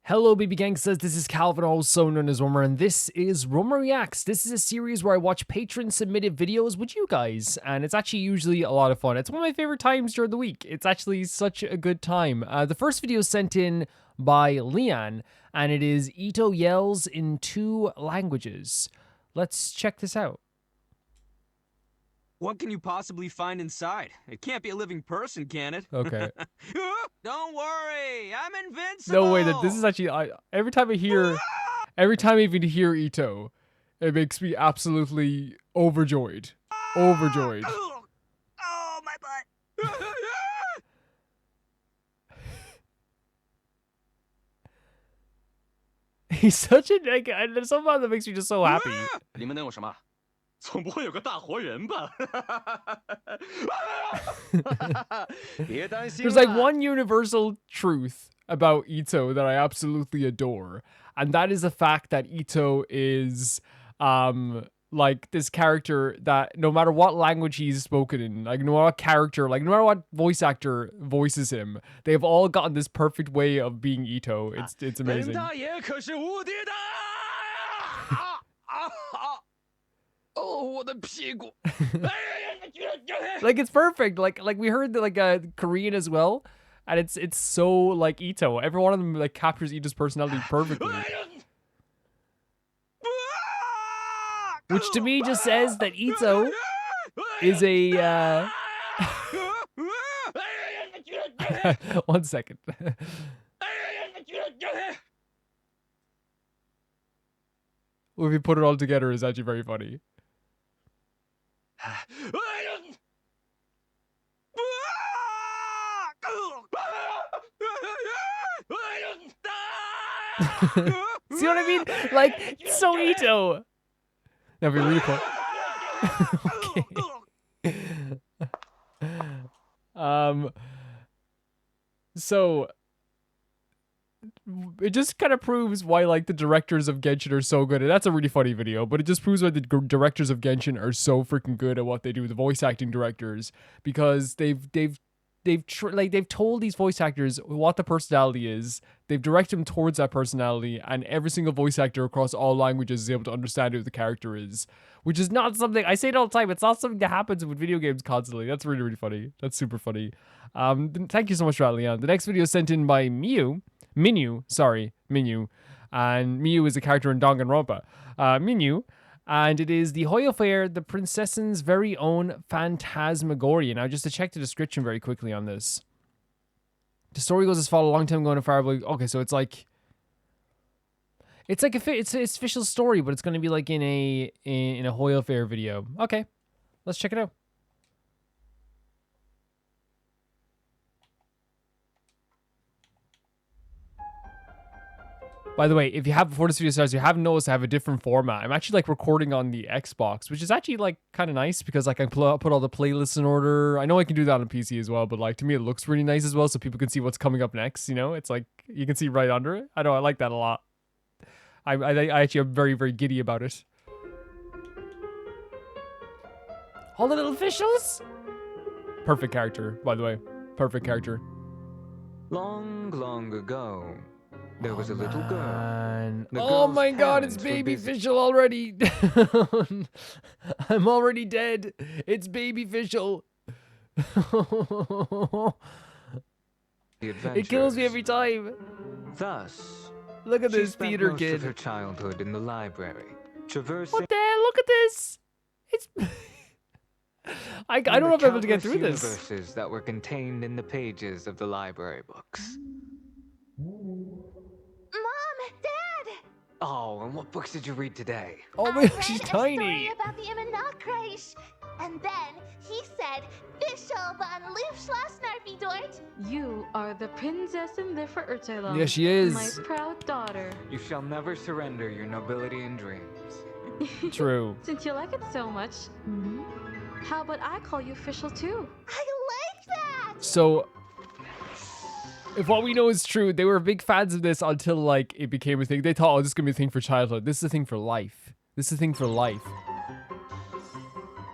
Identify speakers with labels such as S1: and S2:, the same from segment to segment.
S1: Hello, baby gangsters. This is Calvin, also known as Rumor, and this is Rumor Reacts. This is a series where I watch patron-submitted videos with you guys, and it's actually usually a lot of fun. It's one of my favorite times during the week. It's actually such a good time. The first video is sent in by Yelan, and it is Itto yells in 2 languages. Let's check this out.
S2: What can you possibly find inside? It can't be a living person, can it?
S1: Okay.
S2: Don't worry, I'm invincible.
S1: No way that this is actually. Every time I even hear Itto, it makes me absolutely overjoyed. Overjoyed.
S2: Oh, my butt.
S1: He's such a and somehow that makes me just so happy.
S3: 你们能有什么？总不会有个大活人吧？别担心
S1: There's like one universal truth about Itto that I absolutely adore, and that is the fact that Itto is like this character that no matter what language he's spoken in, like no matter what character, like no matter what voice actor voices him, they've all gotten this perfect way of being Itto. It's amazing.
S3: 大爷可是无敌的！哦，我的屁股！
S1: Like it's perfect. Like we heard like Korean as well, and it's so like Itto. Every one of them like captures Itto's personality perfectly. Which to me just says that Itto is a 1 second. If you put it all together, it's actually very funny. See what I mean? Like, so Itto. Now we replay. Okay. So it just kind of proves why like the directors of Genshin are so good, and that's a really funny video, but it just proves why the directors of Genshin are so freaking good at what they do, the voice acting directors, because they've told these voice actors what the personality is, they've directed them towards that personality, and every single voice actor across all languages is able to understand who the character is, which is not something, I say it all the time, it's not something that happens with video games constantly. That's really, really funny. That's super funny. Thank you so much for that, Leon. The next video is sent in by Minyu, and Miyu is a character in Danganronpa. Minyu, and it is the Hoyo Fair, the princess's very own phantasmagoria. Now, just to check the description very quickly on this. The story goes as follows: a long time ago in a faraway. Okay, so it's like it's Fischl's story, but it's going to be like in a Hoyo Fair video. Okay, let's check it out. By the way, if you have, before this video starts, you haven't noticed I have a different format. I'm actually like recording on the Xbox, which is actually like kind of nice because like I can put all the playlists in order. I know I can do that on PC as well, but like to me it looks really nice as well, so people can see what's coming up next. You know, it's like you can see right under it. I know I like that a lot. I actually am very, very giddy about it. All the little Fischls. Perfect character, by the way. Perfect character.
S4: Long, long ago, there was a little girl.
S1: Oh my god, it's baby Fischl already. I'm already dead. It's baby Fischl. It kills me every time.
S4: Thus,
S1: look at this
S4: she spent
S1: theater
S4: most
S1: kid.
S4: of her childhood in the library, traversing.
S1: What the hell? Look at this. It's. I don't know if I'm able to get through this.
S4: Universes that were contained in the pages of the library books.
S5: Dad!
S4: Oh, and what books did you read today?
S1: Oh my god, she's tiny.
S5: Story about the Immunocrash. And then he said, Fischl van Liefschlossnarpy dort.
S6: You are the princess in the Urtelon.
S1: Yeah, she is.
S6: My proud daughter.
S4: You shall never surrender your nobility and dreams.
S1: True.
S6: Since you like it so much, how about I call you Fischl too?
S5: I like that!
S1: So, if what we know is true, they were big fans of this until like it became a thing. They thought, oh, this is gonna be a thing for childhood. This is a thing for life. This is a thing for life.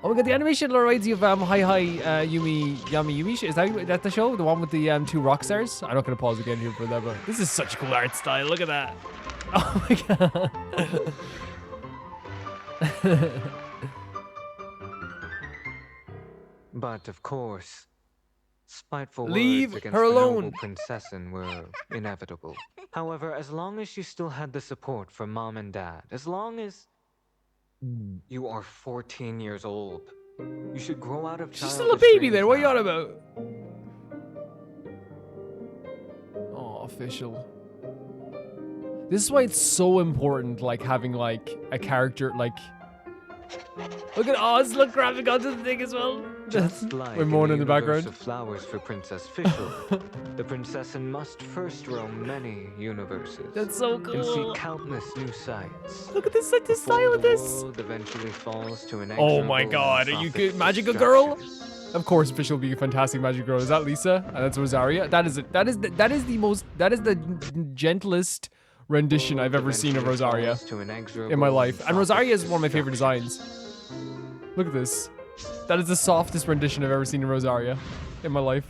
S1: Oh my god, the animation reminds you of Hi Yumi Yumi. Is that the show? The one with the 2 rock stars? I'm not gonna pause again here for that, but this is such cool art style. Look at that. Oh my god.
S4: But of course, spiteful
S1: Leave
S4: words against
S1: her
S4: the
S1: alone.
S4: noble princessin were inevitable. However, as long as you still had the support from mom and dad, as long as you are 14 years old, you should grow out of childish
S1: She's still a baby
S4: dreams
S1: then. What are you
S4: now.
S1: on about? Oh, official. This is why it's so important, like, having, like, a character, like... Look at Oz, look, grabbing onto the thing as well.
S4: Just like
S1: We're moaning in the
S4: universe
S1: background.
S4: of flowers for Princess Fischl, the princessin must first roam many universes
S1: That's so
S4: and
S1: cool.
S4: see countless new sights.
S1: Look at this, like, the
S4: Before
S1: style of
S4: the
S1: this.
S4: world eventually falls to an
S1: Oh my
S4: inexorable
S1: god, are you
S4: and
S1: good?
S4: tropic
S1: Magical girl?
S4: destruction.
S1: Of course, Fischl will be a fantastic magic girl. Is that Lisa? And that's Rosaria? That is it. That is the gentlest rendition I've ever seen of
S4: Eventually
S1: Rosaria
S4: falls to an
S1: in
S4: inexorable
S1: my life. And
S4: tropic
S1: Rosaria is one of my favorite
S4: destruction.
S1: designs. Look at this. That is the softest rendition I've ever seen of Rosaria in my life.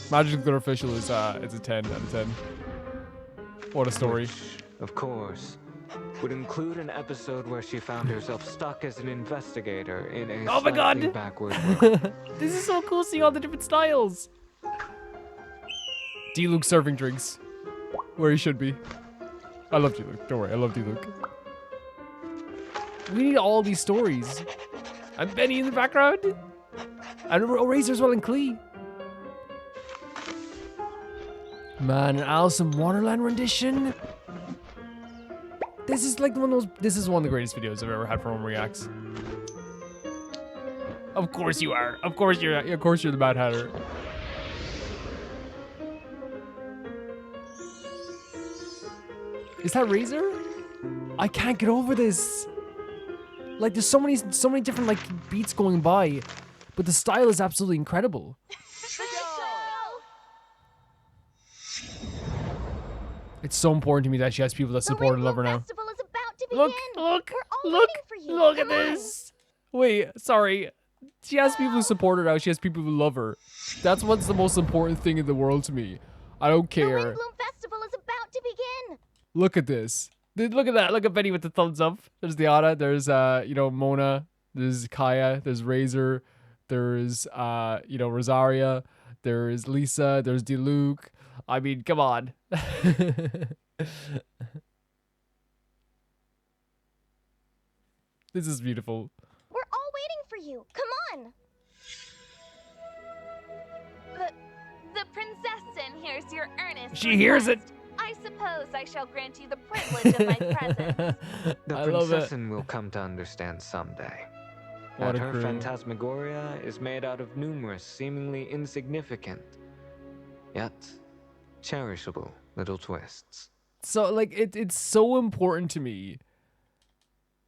S1: Magical Girl Fischl is it's a 10 out of 10. What a story.
S4: Which, of course, would include an episode where she found herself stuck as an investigator in a
S1: Oh my
S4: slightly
S1: god!
S4: backward world.
S1: This is so cool seeing all the different styles. D-Luke serving drinks. Where he should be. I love D-Luke. Don't worry, I love D-Luke. We need all these stories. And Benny in the background. And Razor as well and Klee. Man, an Alice in Wonderland rendition. This is like one of those. This is one of the greatest videos I've ever had from Reacts. Of course you are. Of course you're. Of course you're the Mad Hatter. Is that Razor? I can't get over this. Like, there's so many different like beats going by, but the style is absolutely incredible. It's so important to me that she has people that support and love her now.
S5: Festival is about to begin.
S1: Look, look,
S5: We're all
S1: look,
S5: waiting for you.
S1: look at
S5: Come on.
S1: this. Wait, sorry. She has people who support her now. She has people who love her. That's what's the most important thing in the world to me. I don't
S5: The
S1: care.
S5: Wind Bloom Festival is about to begin.
S1: Look at this. Look at that. Look at Betty with the thumbs up. There's Diana. There's Mona. There's Kaya. There's Razor. There's Rosaria. There's Lisa. There's D-Luke. I mean, come on. This is beautiful.
S5: We're all waiting for you. Come on. The princessin hears your earnest
S1: She hears it.
S5: request. I suppose I shall grant you the privilege of my presence.
S4: The
S1: I love it.
S4: princessin will come to understand someday.
S1: What
S4: That
S1: a
S4: her
S1: crew.
S4: phantasmagoria is made out of numerous seemingly insignificant, yet cherishable little twists.
S1: So like it's so important to me.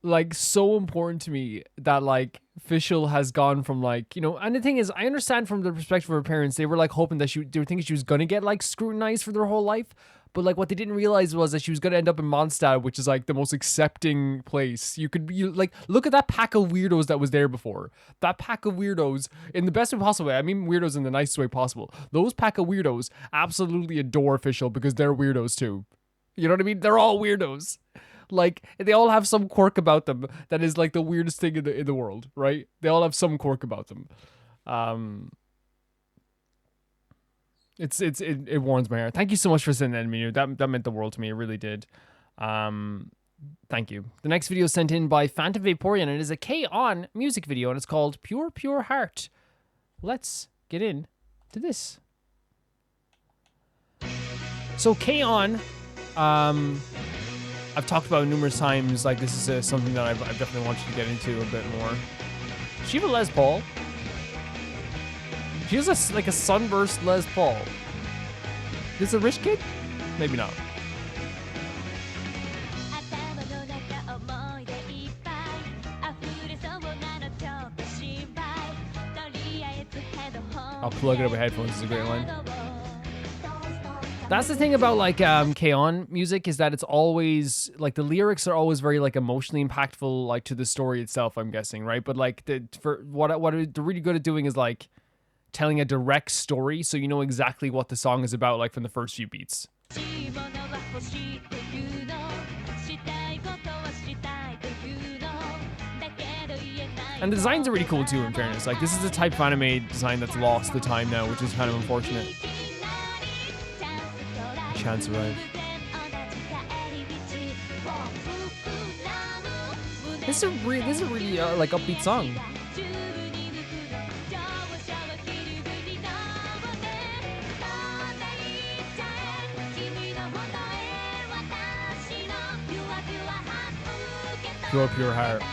S1: Like so important to me that like Fischl has gone from like, and the thing is I understand from the perspective of her parents, they were like hoping that they were thinking she was gonna get like scrutinized for their whole life. But like what they didn't realize was that she was gonna end up in Mondstadt, which is like the most accepting place. You like look at that pack of weirdos that was there before. That pack of weirdos in the best way possible. I mean weirdos in the nicest way possible. Those pack of weirdos absolutely adore Fischl because they're weirdos too. You know what I mean? They're all weirdos. Like they all have some quirk about them that is like the weirdest thing in the world, right? They all have some quirk about them. It warms my heart. Thank you so much for sending that menu. That meant the world to me. It really did. Thank you. The next video is sent in by Phantom Vaporeon, and it is a K-On music video, and it's called Pure Pure Heart. Let's get in to this. So K-On, I've talked about numerous times. Like this is something that I definitely want you to get into a bit more. She have a Les Paul. She has like a sunburst Les Paul. This a rich kid? Maybe not. I'll plug it up with headphones. This is a great line. That's the thing about like K-On music is that it's always like the lyrics are always very like emotionally impactful like to the story itself, I'm guessing, right? But like for what they're really good at doing is like telling a direct story so you know exactly what the song is about like from the first few beats. And the designs are really cool too, in fairness. Like this is the type of anime design that's lost the time now, which is kind of unfortunate. Chance arrived. This is a really like upbeat song. Pure heart.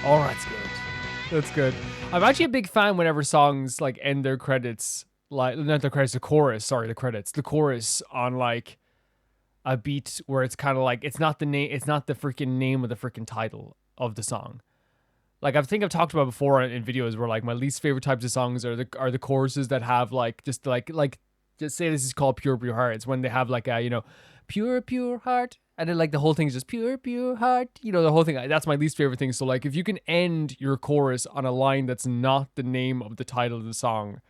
S1: Oh, that's good. That's good. I'm actually a big fan whenever songs like end their credits, like not the credits, the chorus. Sorry, the credits. The chorus on like a beat where it's kind of like it's not the name, it's not the freaking name of the freaking title of the song. Like I think I've talked about before in videos where like my least favorite types of songs are the choruses that have like just say this is called Pure Heart. It's when they have like a pure heart. And then like the whole thing is just pure heart, the whole thing. That's my least favorite thing. So like if you can end your chorus on a line that's not the name of the title of the song,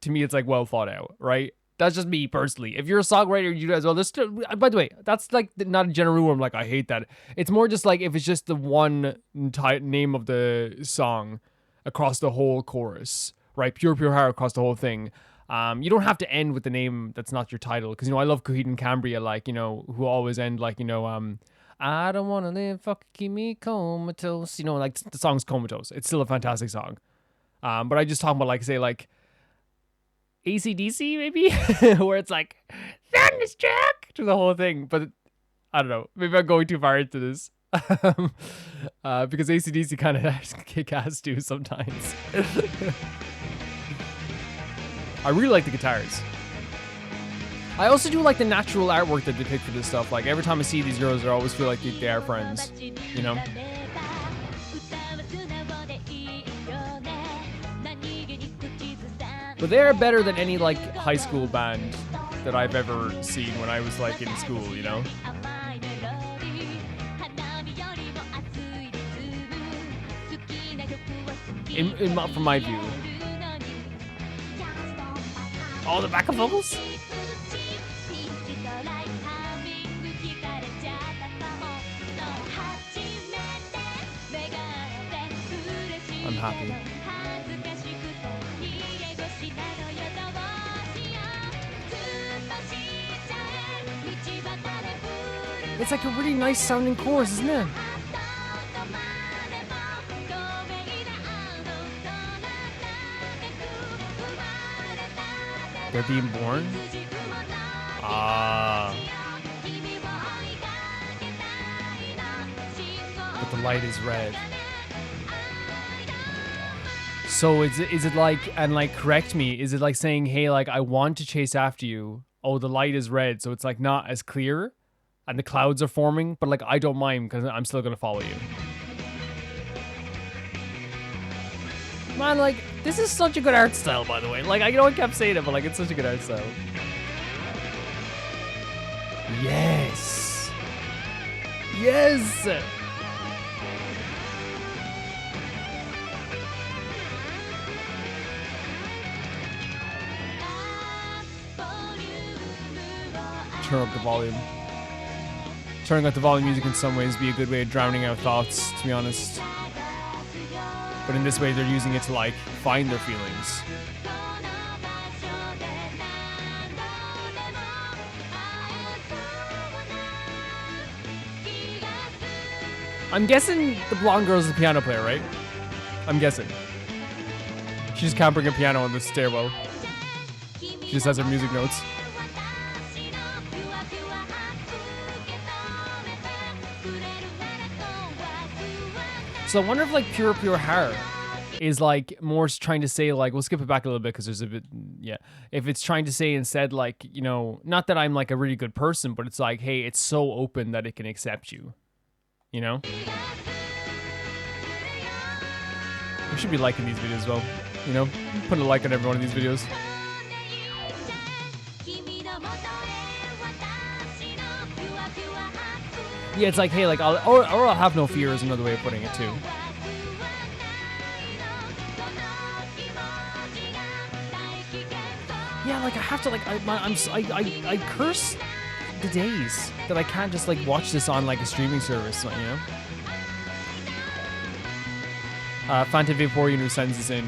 S1: to me it's like well thought out, right? That's just me personally. If you're a songwriter, you as well. By the way, that's like not a general rule. I'm like I hate that. It's more just like if it's just the one name of the song across the whole chorus, right? Pure heart across the whole thing. You don't have to end with the name that's not your title, because I love Coheed and Cambria, like who always end like I don't want to live, fuck, keep me comatose. Like the song's Comatose. It's still a fantastic song. But I just talking about like say like AC/DC maybe, where it's like thunderstruck to the whole thing. But I don't know. Maybe I'm going too far into this. Because AC/DC kind of kick ass too sometimes. I really like the guitars. I also do like the natural artwork that they pick for this stuff. Like every time I see these girls, I always feel like they are friends, But they are better than any like high school band that I've ever seen when I was like in school, From my view. Oh, the backup vocals? I'm happy. It's like a really nice sounding chorus, isn't it? They're being born? But the light is red. So is it like, and like correct me, is it like saying, hey, like I want to chase after you. Oh, the light is red, so it's like not as clear and the clouds are forming, but like I don't mind because I'm still gonna follow you. Man, like, this is such a good art style, by the way. Like, I kept saying it, but like, it's such a good art style. Yes. Yes. Turn up the volume. Turning up the volume music in some ways be a good way of drowning out thoughts, to be honest. But in this way, they're using it to like find their feelings. I'm guessing the blonde girl is the piano player, right? I'm guessing. She just can't bring a piano on the stairwell. She just has her music notes. So I wonder if like Pure Heart is like more trying to say like, we'll skip it back a little bit because there's a bit yeah, if it's trying to say instead, like, you know, not that I'm like a really good person, but it's like, hey, it's so open that it can accept you, you know? We should be liking these videos as well, you know? Put a like on every one of these videos. Yeah, it's like, hey, like, or I'll have no fear is another way of putting it too. Yeah, like I have to, like, I curse the days that I can't just like watch this on like a streaming service, you know. Phantom Vaporeon, who sends this in,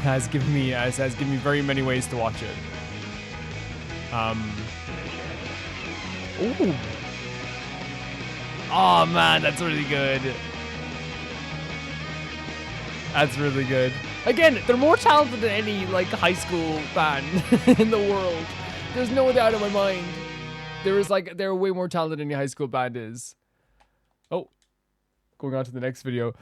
S1: has given me very many ways to watch it. Ooh. Oh man, that's really good. That's really good. Again, they're more talented than any like high school band in the world. There's no doubt in my mind. They're way more talented than any high school band is. Oh, going on to the next video.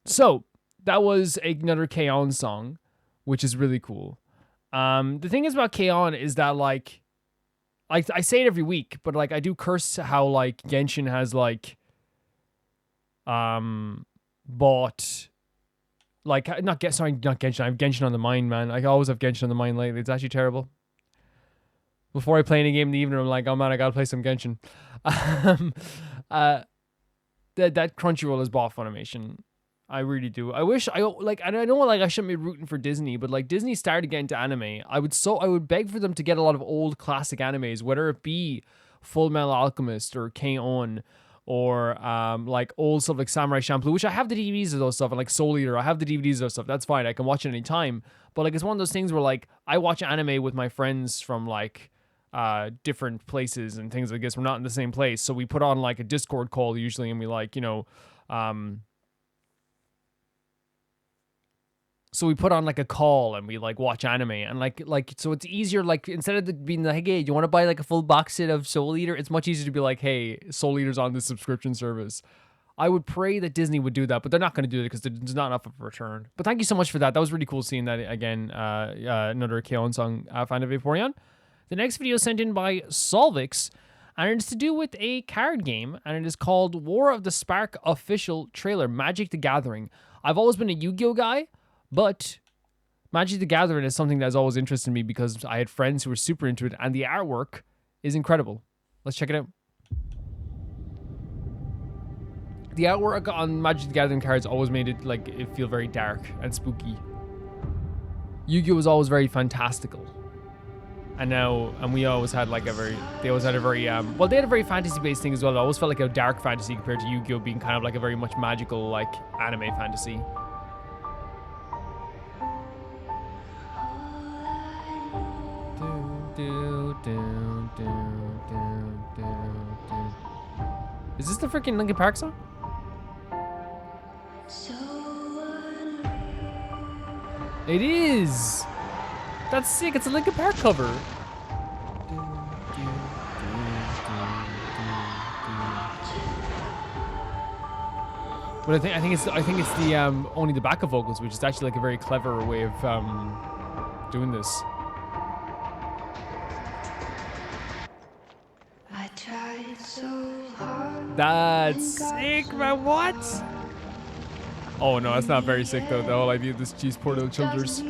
S1: So that was another K-On song, which is really cool. The thing is about K-On is that like I say it every week, but like I do curse how like Genshin has like bought like not Genshin. I have Genshin on the mind, man. I always have Genshin on the mind lately. It's actually terrible. Before I play any game in the evening, I'm like, oh man, I gotta play some Genshin. That Crunchyroll has bought Funimation. I really do. I wish I like, and I know like I shouldn't be rooting for Disney, but like Disney started getting to anime. I would beg for them to get a lot of old classic animes, whether it be Full Metal Alchemist or K-On! Or like old stuff like Samurai Champloo, which I have the DVDs of those stuff, and like Soul Eater, I have the DVDs of those stuff. That's fine. I can watch it anytime. But like it's one of those things where like I watch anime with my friends from like different places and things like this. We're not in the same place, so we put on like a Discord call usually, and we like, you know, so we put on like a call and we like watch anime, and like so it's easier, like instead of being like, hey, you want to buy like a full box set of Soul Eater, it's much easier to be like, hey, Soul Eater's on this subscription service. I would pray that Disney would do that, but they're not going to do it because there's not enough of a return. But thank you so much for that. That was really cool seeing that again. Another K-On song, Phantom Vaporeon. The next video is sent in by Solvix, and it's to do with a card game, and it is called War of the Spark Official Trailer, Magic the Gathering. I've always been a Yu-Gi-Oh guy, but Magic the Gathering is something that's always interested me because I had friends who were super into it, and the artwork is incredible. Let's check it out. The artwork on Magic the Gathering cards always made it like it feel very dark and spooky. Yu-Gi-Oh was always very fantastical. And we always had like they always had a very, well, they had a very fantasy-based thing as well. It always felt like a dark fantasy compared to Yu-Gi-Oh being kind of like a very much magical, like, anime fantasy. Is this the freaking Linkin Park song? It is! That's sick, it's a Linkin Park cover. But I think it's the only the backup vocals, which is actually like a very clever way of doing this.
S7: I tried so hard.
S1: That's sick, man. What? Oh no, that's not very sick though. The whole idea of this cheese poor little childers.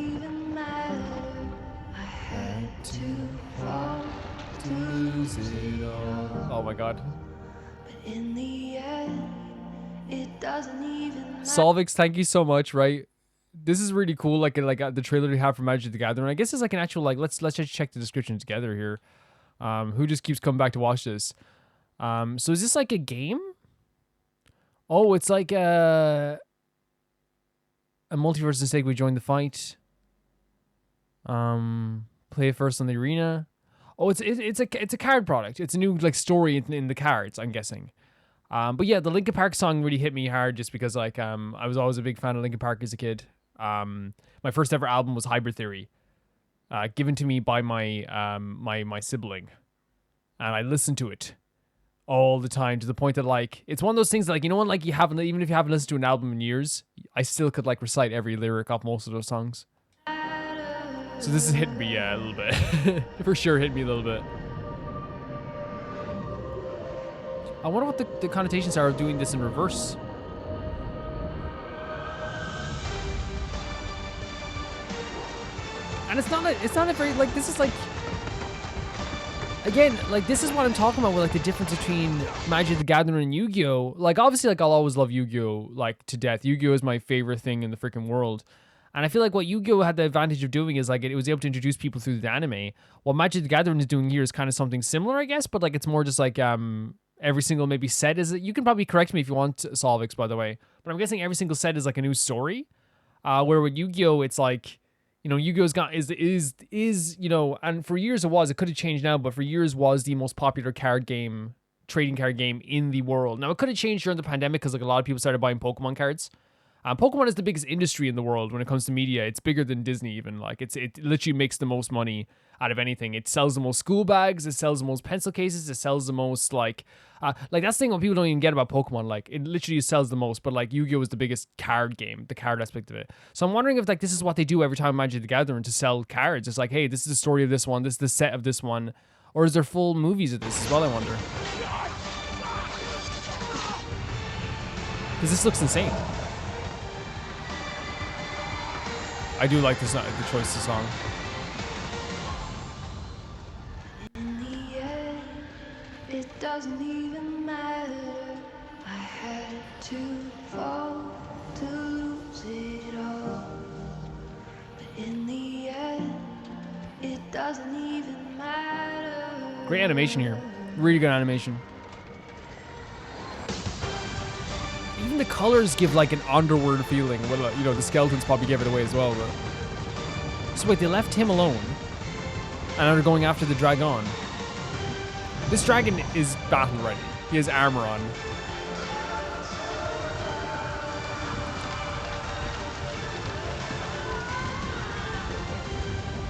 S1: Oh my god.
S7: But in the end, it doesn't even matter.
S1: Solvix, thank you so much. Right, this is really cool. Like the trailer we have for Magic the Gathering. I guess it's like an actual like. Let's just check the description together here. Who just keeps coming back to watch this? So is this like a game? Oh, it's like a multiverse mistake. We join the fight. Play it first on the arena. Oh, it's a card product. It's a new like story in the cards, I'm guessing. But yeah, the Linkin Park song really hit me hard just because like I was always a big fan of Linkin Park as a kid. My first ever album was Hybrid Theory, given to me by my my sibling, and I listened to it all the time, to the point that like it's one of those things that, like, you know, when like you haven't, even if you haven't listened to an album in years, I still could like recite every lyric off most of those songs. So this is hitting me, yeah, a little bit. For sure hit me a little bit. I wonder what the connotations are of doing this in reverse. And it's not a very, like, this is like, again, like, this is what I'm talking about with like the difference between Magic the Gathering and Yu-Gi-Oh! Like, obviously, like, I'll always love Yu-Gi-Oh! Like, to death. Yu-Gi-Oh! Is my favorite thing in the freaking world. And I feel like what Yu-Gi-Oh! Had the advantage of doing is like it was able to introduce people through the anime. What Magic the Gathering is doing here is kind of something similar, I guess, but like it's more just like every single maybe set is, you can probably correct me if you want, Solvix, by the way, but I'm guessing every single set is like a new story. Where with Yu-Gi-Oh! It's like, you know, Yu-Gi-Oh's got is you know, and for years it could have changed now, but for years was the most popular trading card game in the world. Now it could have changed during the pandemic because like a lot of people started buying Pokemon cards. Pokemon is the biggest industry in the world when it comes to media. It's bigger than Disney even. Like it literally makes the most money out of anything. It sells the most school bags. It sells the most pencil cases. It sells the most like that's the thing what people don't even get about Pokemon. Like it literally sells the most. But like Yu-Gi-Oh is the biggest card game, the card aspect of it. So I'm wondering if like this is what they do every time Magic the Gathering to sell cards. It's like, hey, this is the story of this one. This is the set of this one. Or is there full movies of this as well? I wonder. Because this looks insane. I do like this, the choice of the song.
S7: In the end, it doesn't even matter. I had to fall to lose it all. But in the end, it doesn't even matter.
S1: Great animation here. Really good animation. Even the colors give like an underworld feeling. Well, you know, the skeletons probably gave it away as well. But... So wait, they left him alone, and are going after the dragon. This dragon is battle ready. He has armor on.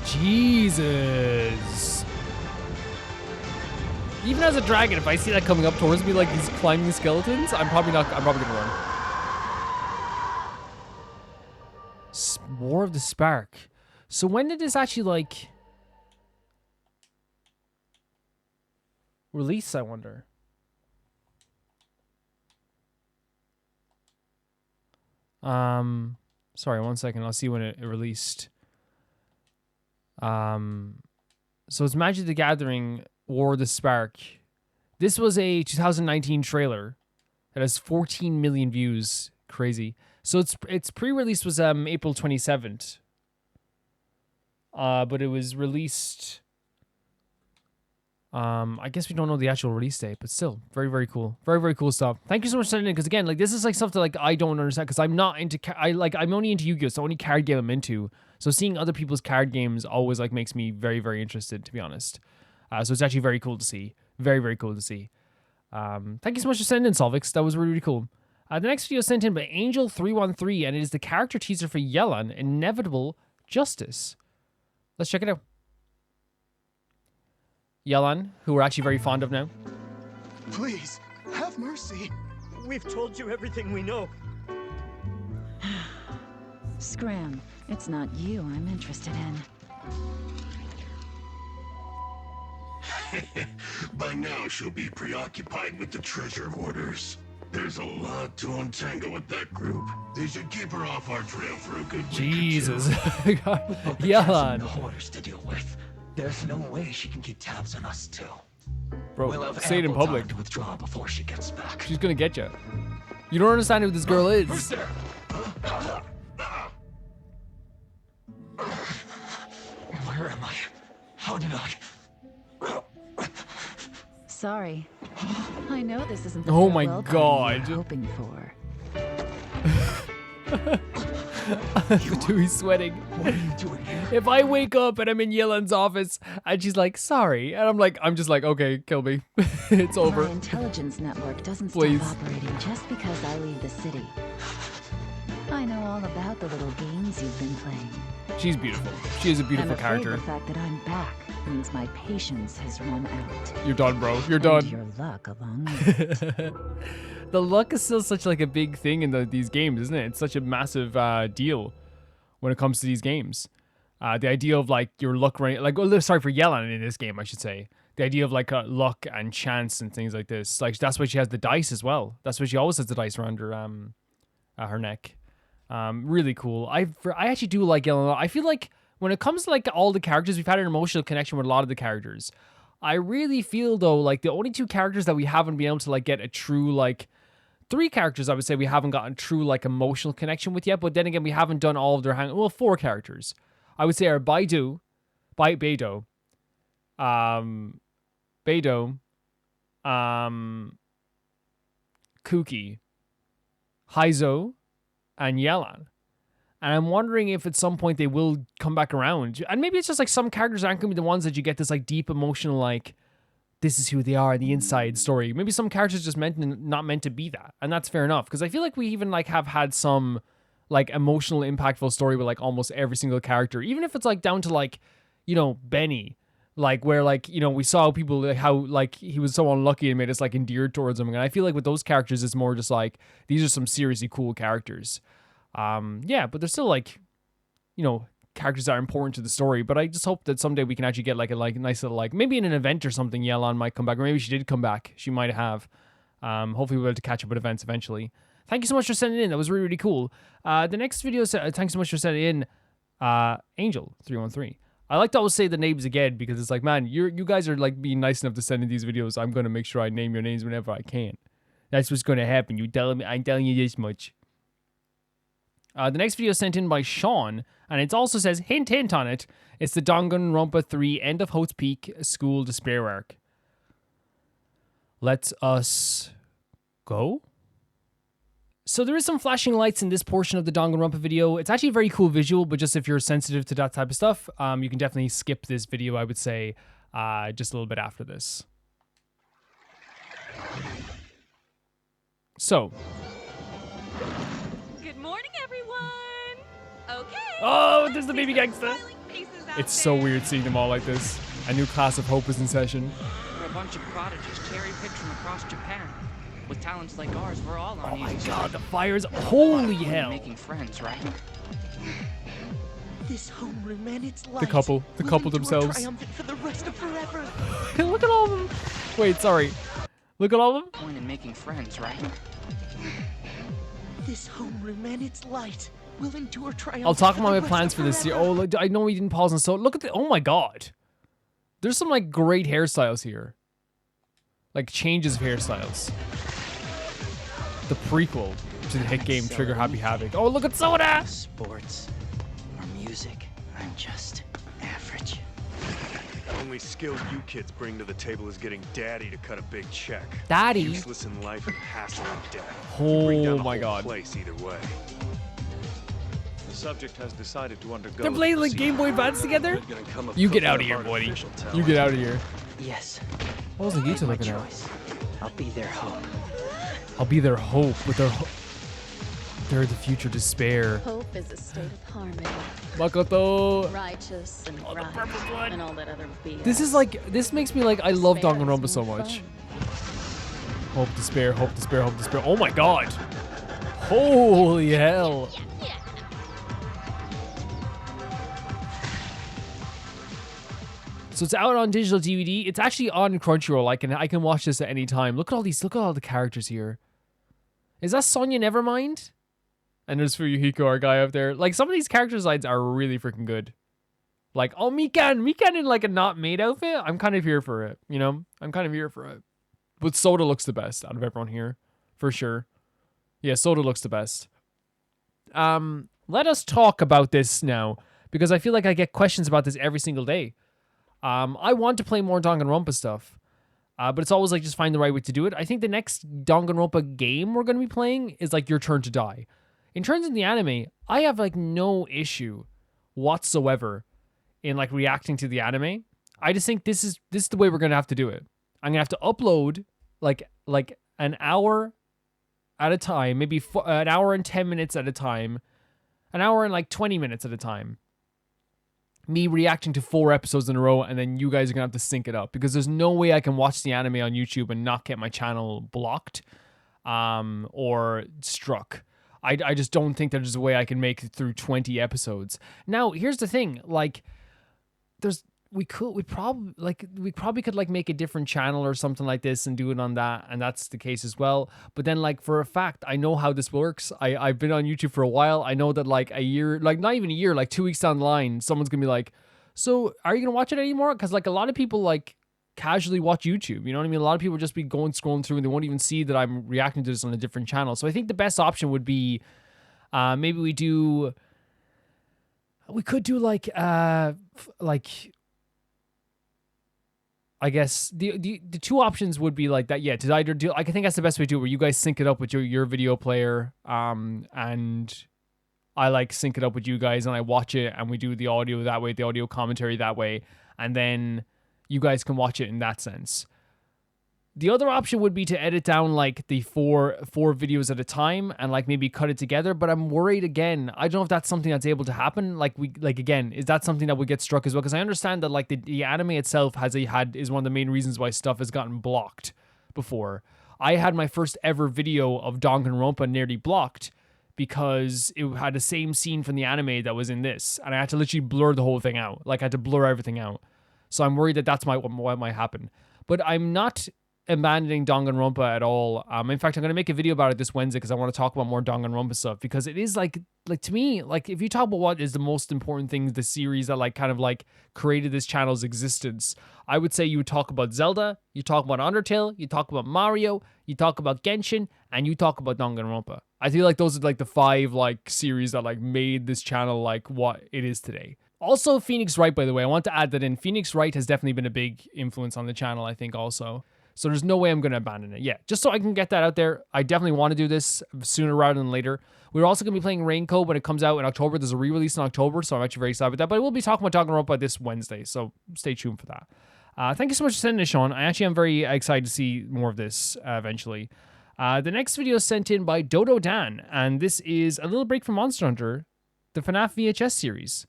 S1: Jesus. Even as a dragon, if I see that coming up towards me like these climbing skeletons, I'm probably gonna run. War of the Spark. So when did this actually like release, I wonder? Sorry, 1 second. I'll see when it released. So it's Magic the Gathering War of the Spark. This was a 2019 trailer that has 14 million views. Crazy. So its pre-release was April 27th. But it was released. I guess we don't know the actual release date, but still, very, very cool. Very, very cool stuff. Thank you so much for sending in, because again, like this is like stuff that like I don't understand, because I'm not into I'm only into Yu-Gi-Oh! It's the only card game I'm into. So seeing other people's card games always like makes me very, very interested, to be honest. So it's actually very cool to see. Very, very cool to see. Thank you so much for sending in, Solvix. That was really, really cool. The next video is sent in by Angel313, and it is the character teaser for Yelan, Inevitable Justice. Let's check it out. Yelan, who we're actually very fond of now.
S8: Please, have mercy.
S3: We've told you everything we know.
S9: Scram, it's not you I'm interested in.
S8: By now, she'll be preoccupied with the treasure hoarders. There's a lot to untangle with that group. They should keep her off our trail for a good week.
S1: Jesus.
S10: The
S1: Yelan.
S10: hoarders to deal with. There's no way she can keep tabs on us too.
S1: Bro,
S10: We'll have
S1: say it in
S10: ample
S1: public.
S10: time to withdraw before she gets back.
S1: She's gonna get you. You don't understand who this girl is.
S10: Who's there? Where am I? How did I?
S9: Sorry. I know this isn't the
S1: Oh my
S9: farewell party
S1: God.
S9: you were hoping for.
S1: He's sweating.
S10: What are you doing here?
S1: If I wake up and I'm in Yelan's office and she's like, sorry, and I'm just like, okay, kill me. It's over.
S9: My intelligence network doesn't
S1: Please.
S9: stop operating just because I leave the city. I know all about the little games games you've been playing.
S1: She's beautiful. She is a beautiful
S9: I'm afraid
S1: character.
S9: the fact that I'm back means my patience has run out.
S1: You're done, bro. You're
S9: And
S1: done.
S9: your luck along with it.
S1: The luck is still such like a big thing in these games, isn't it? It's such a massive deal when it comes to these games. The idea of like your luck rate, like, well, sorry, for Yelan in this game, I should say. The idea of like luck and chance and things like this. Like, that's why she has the dice as well. That's why she always has the dice around her neck. Really cool. I actually do like Yelan a lot. I feel like when it comes to like all the characters, we've had an emotional connection with a lot of the characters. I really feel though like the only two characters that we haven't been able to like get a true like, three characters I would say we haven't gotten true like emotional connection with yet. But then again, we haven't done all of their four characters I would say are Beidou, Kuki, Haizo, and Yelan. And I'm wondering if at some point they will come back around. And maybe it's just like some characters aren't going to be the ones that you get this like deep emotional, like, this is who they are, the inside story. Maybe some characters just not meant to be that. And that's fair enough. Because I feel like we even like have had some like emotional, impactful story with like almost every single character. Even if it's like down to like, you know, Benny. Like where like, you know, we saw people like how like he was so unlucky and made us like endeared towards him. And I feel like with those characters, it's more just like, these are some seriously cool characters. Yeah, but they're still like, you know, characters that are important to the story. But I just hope that someday we can actually get like a nice little like, maybe in an event or something, Yelan might come back, or maybe she did come back. She might have. Hopefully we'll be able to catch up with events eventually. Thank you so much for sending it in. That was really, really cool. The next video, thanks so much for sending it in, Angel313. I like to always say the names again because it's like, man, you guys are like being nice enough to send in these videos. I'm gonna make sure I name your names whenever I can. That's what's gonna happen. I'm telling you this much. The next video is sent in by Sean, and it also says, hint, hint on it. It's the Danganronpa 3 End of Hope's Peak School Despair Arc. Let us go. So there is some flashing lights in this portion of the Danganronpa video. It's actually a very cool visual, but just if you're sensitive to that type of stuff, you can definitely skip this video, I would say, just a little bit after this. So.
S11: Good morning, everyone. Okay.
S1: Oh, there's the baby gangster. It's so weird seeing them all like this. A new class of Hope is in session.
S12: We're a bunch of prodigies cherry-picked from across Japan. With talents like ours, we're all on
S1: Oh my
S12: easy
S1: god,
S12: start.
S1: the fires. Holy hell.
S12: Making friends, right?
S10: This homeroom and its light
S1: The couple themselves.
S10: triumphant for the rest of forever.
S1: Look at all of them. Wait, sorry. Look at all of them.
S12: Point in making friends, right?
S10: This homeroom and its light will endure triumph.
S1: I'll talk about my plans for this year. Oh, look, I know we didn't pause and so look at the. Oh my god. There's some like great hairstyles here. Like changes of hairstyles. The prequel to the hit game Trigger Happy Havoc. Oh, look at Soda!
S10: Sports or music, I'm just average.
S13: Only skill you kids bring to the table is getting daddy to cut a big check.
S1: Daddy?
S13: Useless in life and hassling death.
S1: Oh
S13: Bring down the
S1: my
S13: whole
S1: god.
S13: place either way. The subject has decided to undergo.
S1: They're playing like Game Boy Advance together? You get out of here, buddy. You get out of here.
S10: Yes.
S1: What was Nagito looking at?
S10: I'll be their hope.
S1: I'll be their hope, but they're the future despair.
S14: Hope is a state of harmony.
S1: Makoto.
S14: Righteous and right and all that other BS.
S1: This is like, this makes me like, I love Danganronpa so much. Hope, despair, hope, despair, hope, despair. Oh my god. Holy hell. So it's out on digital DVD. It's actually on Crunchyroll. I can watch this at any time. Look at all these. Look at all the characters here. Is that Sonya Nevermind? And there's Fuyuhiko, our guy up there. Like some of these character designs are really freaking good. Like, oh, Mikan in like a not maid outfit. I'm kind of here for it. You know, I'm kind of here for it. But Soda looks the best out of everyone here, for sure. Yeah, Soda looks the best. Let us talk about this now because I feel like I get questions about this every single day. I want to play more Danganronpa stuff, but it's always like just find the right way to do it. I think the next Danganronpa game we're going to be playing is like Your Turn to Die. In terms of the anime, I have like no issue whatsoever in like reacting to the anime. I just think this is the way we're going to have to do it. I'm going to have to upload like an hour at a time, maybe an hour and 10 minutes at a time, An hour and like 20 minutes at a time. Me reacting to 4 episodes in a row, and then you guys are gonna have to sync it up, because there's no way I can watch the anime on YouTube and not get my channel blocked or struck. I just don't think there's a way I can make it through 20 episodes. Now, here's the thing, like, we probably could like make a different channel or something like this and do it on that, and that's the case as well. But then, like, for a fact, I know how this works. I've been on YouTube for a while. I know that like a year, like not even a year, like 2 weeks down the line, someone's gonna be like, so are you gonna watch it anymore? Because like a lot of people like casually watch YouTube, you know what I mean? A lot of people just be scrolling through and they won't even see that I'm reacting to this on a different channel. So I think the best option would be maybe we could do like I guess the two options would be like that. Yeah, to either do, I think that's the best way to do it, where you guys sync it up with your video player, and I like sync it up with you guys and I watch it and we do the audio that way, the audio commentary that way, and then you guys can watch it in that sense. The other option would be to edit down like the four videos at a time and like maybe cut it together. But I'm worried again. I don't know if that's something that's able to happen. Again, is that something that would get struck as well? Because I understand that like the anime itself is one of the main reasons why stuff has gotten blocked before. I had my first ever video of Danganronpa nearly blocked because it had the same scene from the anime that was in this, and I had to literally blur the whole thing out. Like I had to blur everything out. So I'm worried that that's what might happen. But I'm not abandoning Danganronpa at all. In fact, I'm going to make a video about it this Wednesday because I want to talk about more Danganronpa stuff, because it is like to me, like if you talk about what is the most important thing, the series that like kind of like created this channel's existence, I would say you would talk about Zelda, you talk about Undertale, you talk about Mario, you talk about Genshin, and you talk about Danganronpa. I feel like those are like the 5 like series that like made this channel like what it is today. Also, Phoenix Wright, by the way, I want to add that in. Phoenix Wright has definitely been a big influence on the channel, I think, also. So there's no way I'm going to abandon it. Yeah, just so I can get that out there. I definitely want to do this sooner rather than later. We're also going to be playing Raincoat when it comes out in October. There's a re-release in October, so I'm actually very excited about that. But we'll be talking about Danganronpa this Wednesday, so stay tuned for that. Thank you so much for sending this, Sean. I actually am very excited to see more of this eventually. The next video is sent in by Dodo Dan, and this is a little break from Monster Hunter, the FNAF VHS series.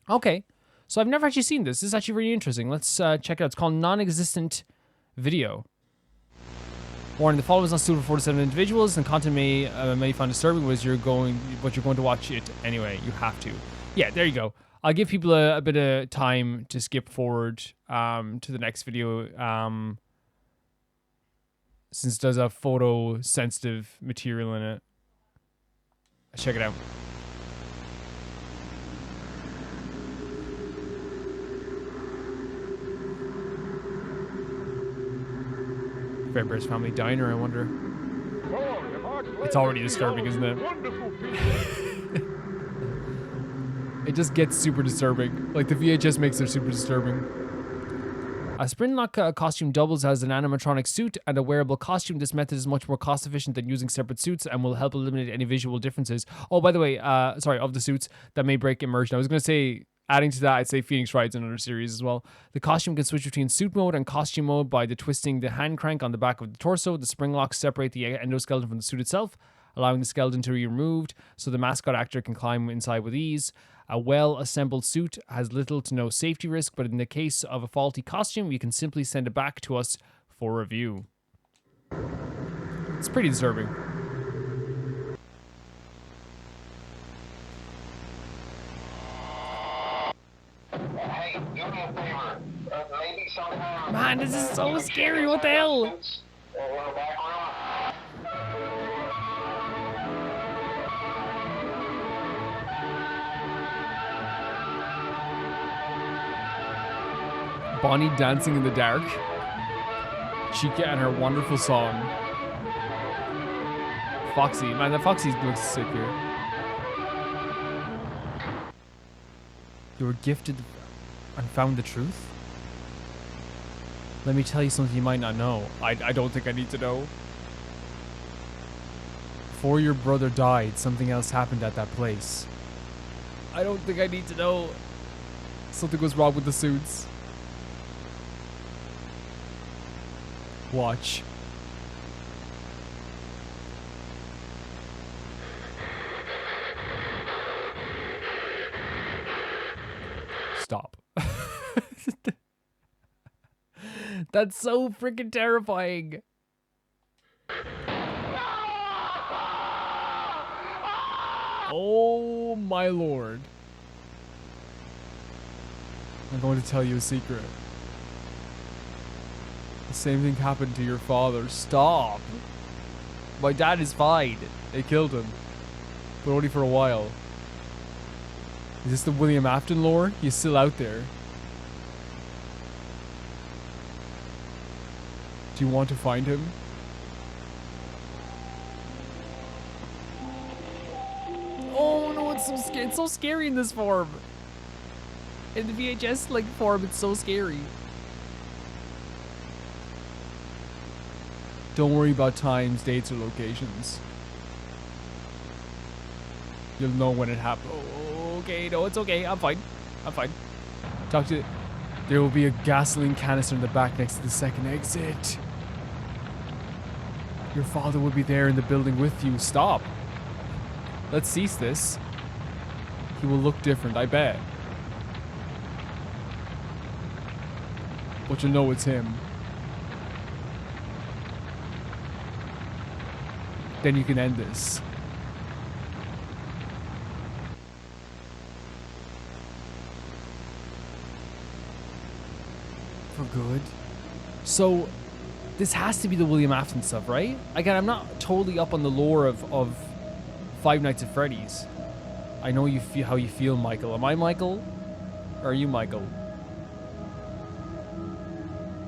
S1: Okay, so I've never actually seen this. This is actually really interesting. Let's check it out. It's called Non-Existent Video. Warning: the following is not suitable for 47 individuals, and content may find disturbing, but you're going to watch it anyway. You have to. Yeah, there you go. I'll give people a bit of time to skip forward to the next video, since there's a photo-sensitive material in it. Let's check it out. Bear's Family Diner, I wonder. It's already disturbing, isn't it? It just gets super disturbing. Like, the VHS makes it super disturbing. A Springlock costume doubles as an animatronic suit and a wearable costume. This method is much more cost efficient than using separate suits and will help eliminate any visual differences. Oh, by the way, of the suits that may break immersion. I was going to say, adding to that, I'd say Phoenix Wright's another series as well. The costume can switch between suit mode and costume mode by twisting the hand crank on the back of the torso. The spring locks separate the endoskeleton from the suit itself, allowing the skeleton to be removed so the mascot actor can climb inside with ease. A well-assembled suit has little to no safety risk, but in the case of a faulty costume, you can simply send it back to us for review. It's pretty disturbing.
S15: Hey, do me a favor. Maybe sometime.
S1: Man, this is so scary. What the hell? Bonnie dancing in the dark. Chica and her wonderful song. Foxy. Man, that Foxy looks sick here. You were gifted and found the truth? Let me tell you something you might not know. I don't think I need to know. Before your brother died, something else happened at that place. I don't think I need to know. Something was wrong with the suits. Watch. stop. That's so freaking terrifying. Oh my lord. I'm going to tell you a secret. The same thing happened to your father. Stop. My dad is fine. They killed him. But only for a while. Is this the William Afton lore? He's still out there. Do you want to find him? Oh no, it's so scary in this form. In the VHS like form, it's so scary. Don't worry about times, dates, or locations. You'll know when it happened. Oh, okay, no, it's okay. I'm fine. I'm fine. Talk to you. There will be a gasoline canister in the back next to the second exit. Your father will be there in the building with you. Stop. Let's cease this. He will look different, I bet. But you'll know it's him. Then you can end this. For good. So, this has to be the William Afton stuff, right? Again, I'm not totally up on the lore of Five Nights at Freddy's. I know you feel how you feel, Michael. Am I Michael? Or are you Michael?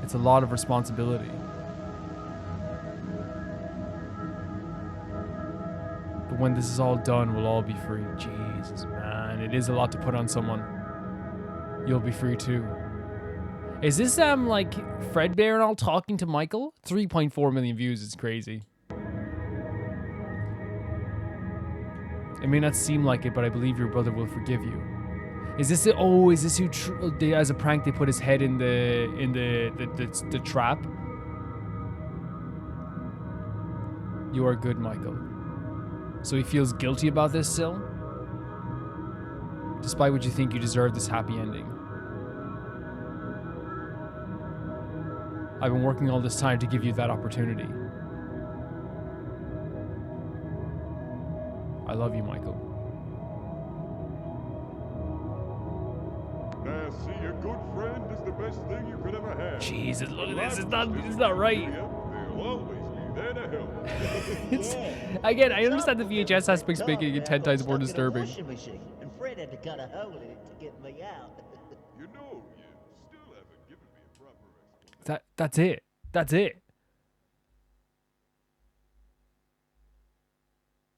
S1: It's a lot of responsibility. But when this is all done, we'll all be free. Jesus, man. It is a lot to put on someone. You'll be free too. Is this, like, Fredbear and all talking to Michael? 3.4 million views is crazy. It may not seem like it, but I believe your brother will forgive you. Is this it? Oh, is this who as a prank they put his head in the trap? You are good, Michael. So he feels guilty about this still? Despite what you think, you deserve this happy ending. I've been working all this time to give you that opportunity. I love you, Michael.
S16: Now, see, a good friend is the best thing you could ever have.
S1: Jesus, look at this. It's not right.
S16: They'll always be there to help.
S1: Again, I understand the VHS aspect's making it 10 times more disturbing.
S17: And Fred had to cut a hole in it to get me out.
S16: You know, you still haven't given me a proper explanation.
S1: That's it. That's it.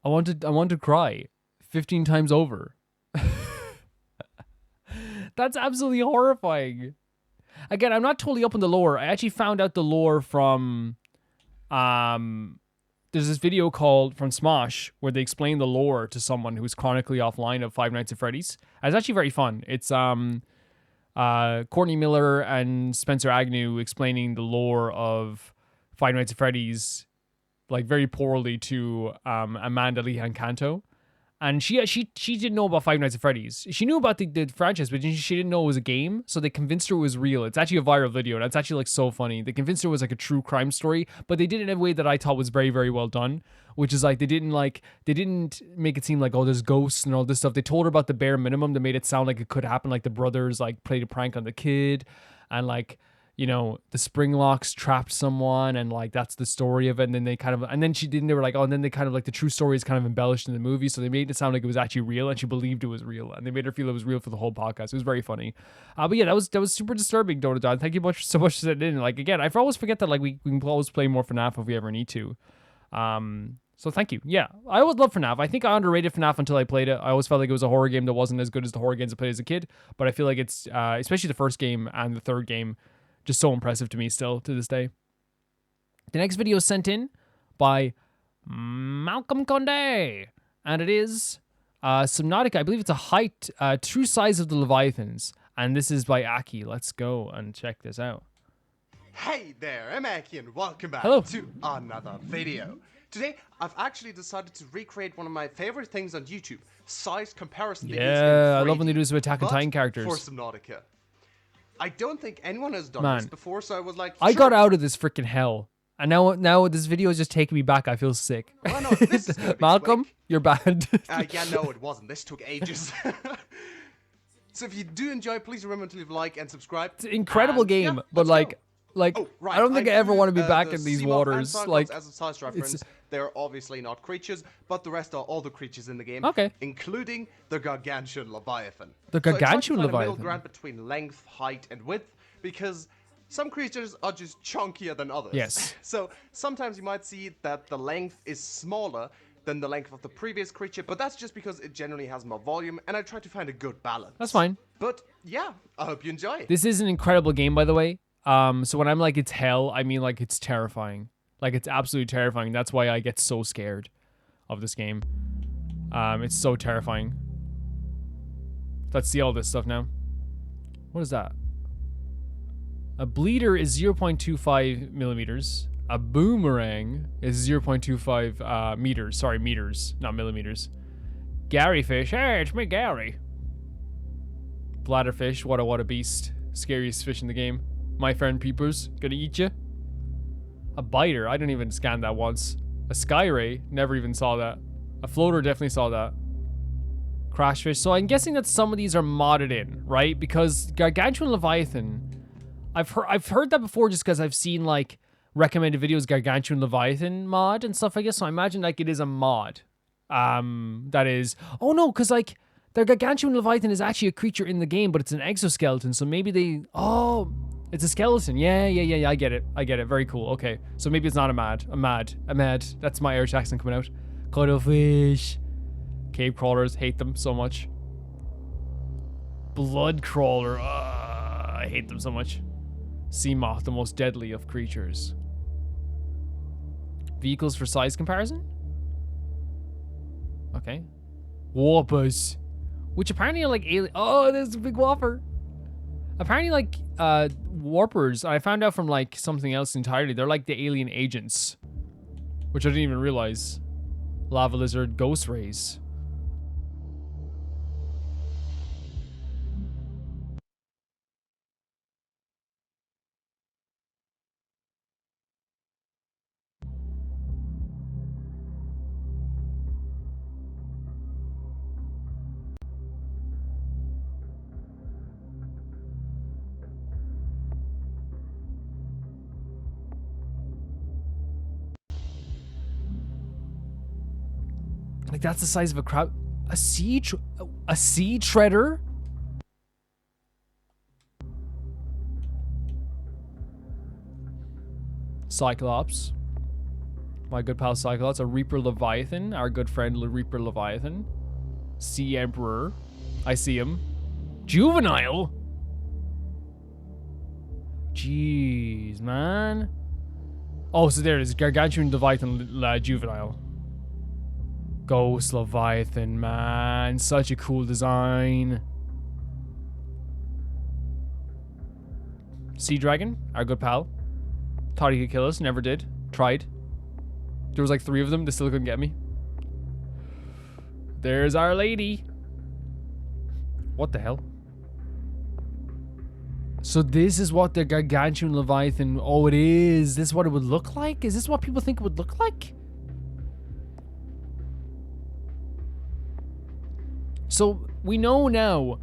S1: I want to cry 15 times over. That's absolutely horrifying. Again, I'm not totally up on the lore. I actually found out the lore from there's this video called from Smosh where they explain the lore to someone who's chronically offline of Five Nights at Freddy's. And it's actually very fun. It's Courtney Miller and Spencer Agnew explaining the lore of Five Nights at Freddy's like very poorly to Amanda Lehan Canto. And she didn't know about Five Nights at Freddy's. She knew about the franchise, but she didn't know it was a game. So they convinced her it was real. It's actually a viral video. And it's actually like so funny. They convinced her it was like a true crime story, but they did it in a way that I thought was very, very well done. Which is like they didn't make it seem like, oh, there's ghosts and all this stuff. They told her about the bare minimum. They made it sound like it could happen. Like the brothers like played a prank on the kid, and like, you know, the spring locks trapped someone, and like that's the story of it. And then they were like, oh, and then they kind of like the true story is kind of embellished in the movie, so they made it sound like it was actually real, and she believed it was real, and they made her feel it was real for the whole podcast. It was very funny. But yeah, that was super disturbing, Dota Don. Thank you so much for sending in. Like again, I always forget that like we can always play more FNAF if we ever need to. So thank you. Yeah, I always loved FNAF. I think I underrated FNAF until I played it. I always felt like it was a horror game that wasn't as good as the horror games I played as a kid. But I feel like it's especially the first game and the third game, just so impressive to me still to this day. The next video is sent in by Malcolm Condé, and it is Subnautica. I believe it's a height, true size of the Leviathans, and this is by Aki. Let's go and check this out.
S18: Hey there, I'm Aki, and welcome back
S1: Hello.
S18: to another video. Today, I've actually decided to recreate one of my favorite things on YouTube, size comparison videos.
S1: Yeah, I love when they do this with Attack on Titan characters.
S18: For Subnautica. I don't think anyone has done this
S1: Man,
S18: before, so I was like,
S1: I
S18: sure.
S1: got out of this freaking hell. And now this video is just taking me back. I feel sick.
S18: Well, no, this is gonna be
S1: Malcolm,
S18: quick.
S1: you're bad.
S18: Yeah, no, it wasn't. This took ages. So if you do enjoy, please remember to leave a like and subscribe.
S1: It's an incredible game,
S18: yeah,
S1: but
S18: let's
S1: like,
S18: go. Oh, right.
S1: I don't think I ever want to be back
S18: the
S1: in these
S18: sea moth
S1: waters.
S18: and
S1: Like,
S18: as a size reference, they're obviously not creatures, but the rest are all the creatures in the game.
S1: Okay.
S18: Including the gargantuan leviathan.
S1: The
S18: So I tried to
S1: gargantuan
S18: find a
S1: leviathan.
S18: middle ground between length, height, and width, because some creatures are just chunkier than others.
S1: Yes.
S18: So sometimes you might see that the length is smaller than the length of the previous creature, but that's just because it generally has more volume, and I try to find a good balance.
S1: That's fine.
S18: But yeah, I hope you enjoy.
S1: This is an incredible game, by the way. So when I'm like it's hell, I mean like it's terrifying. Like it's absolutely terrifying. That's why I get so scared of this game. It's so terrifying. Let's see all this stuff now. What is that? A bleeder is 0.25 millimeters. A boomerang is 0.25 meters. Sorry, meters, not millimeters. Gary fish. Hey, it's me, Gary. Bladderfish. What a beast. Scariest fish in the game. My friend Peepers. Gonna eat you. A biter. I didn't even scan that once. A sky ray. Never even saw that. A floater. Definitely saw that. Crash fish. So I'm guessing that some of these are modded in, right? Because Gargantuan Leviathan. I've heard that before just because I've seen like recommended videos Gargantuan Leviathan mod and stuff, I guess. So I imagine like it is a mod. That is... Oh no, because like the Gargantuan Leviathan is actually a creature in the game, but it's an exoskeleton. So maybe they... Oh, it's a skeleton. Yeah. I get it. Very cool. Okay. So maybe it's not a mad. That's my Irish accent coming out. Cuttlefish. Cave crawlers. Hate them so much. Blood crawler. I hate them so much. Sea moth, the most deadly of creatures. Vehicles for size comparison? Okay. Warpers. Which apparently are like alien. Oh, there's a big whopper. Apparently like warpers, I found out from like something else entirely. They're like the alien agents. Which I didn't even realize. Lava lizard, ghost rays. Like that's the size of a crab. A sea treader? Cyclops. My good pal Cyclops. A Reaper Leviathan. Our good friend Reaper Leviathan. Sea Emperor. I see him. Juvenile? Jeez, man. Oh, so there it is. Gargantuan Leviathan Juvenile. Ghost Leviathan, man. Such a cool design. Sea Dragon, our good pal. Thought he could kill us, never did. Tried. There was like 3 of them, they still couldn't get me. There's our lady. What the hell? So this is what the Gargantuan Leviathan... Oh, it is. This is what it would look like? Is this what people think it would look like? So we know now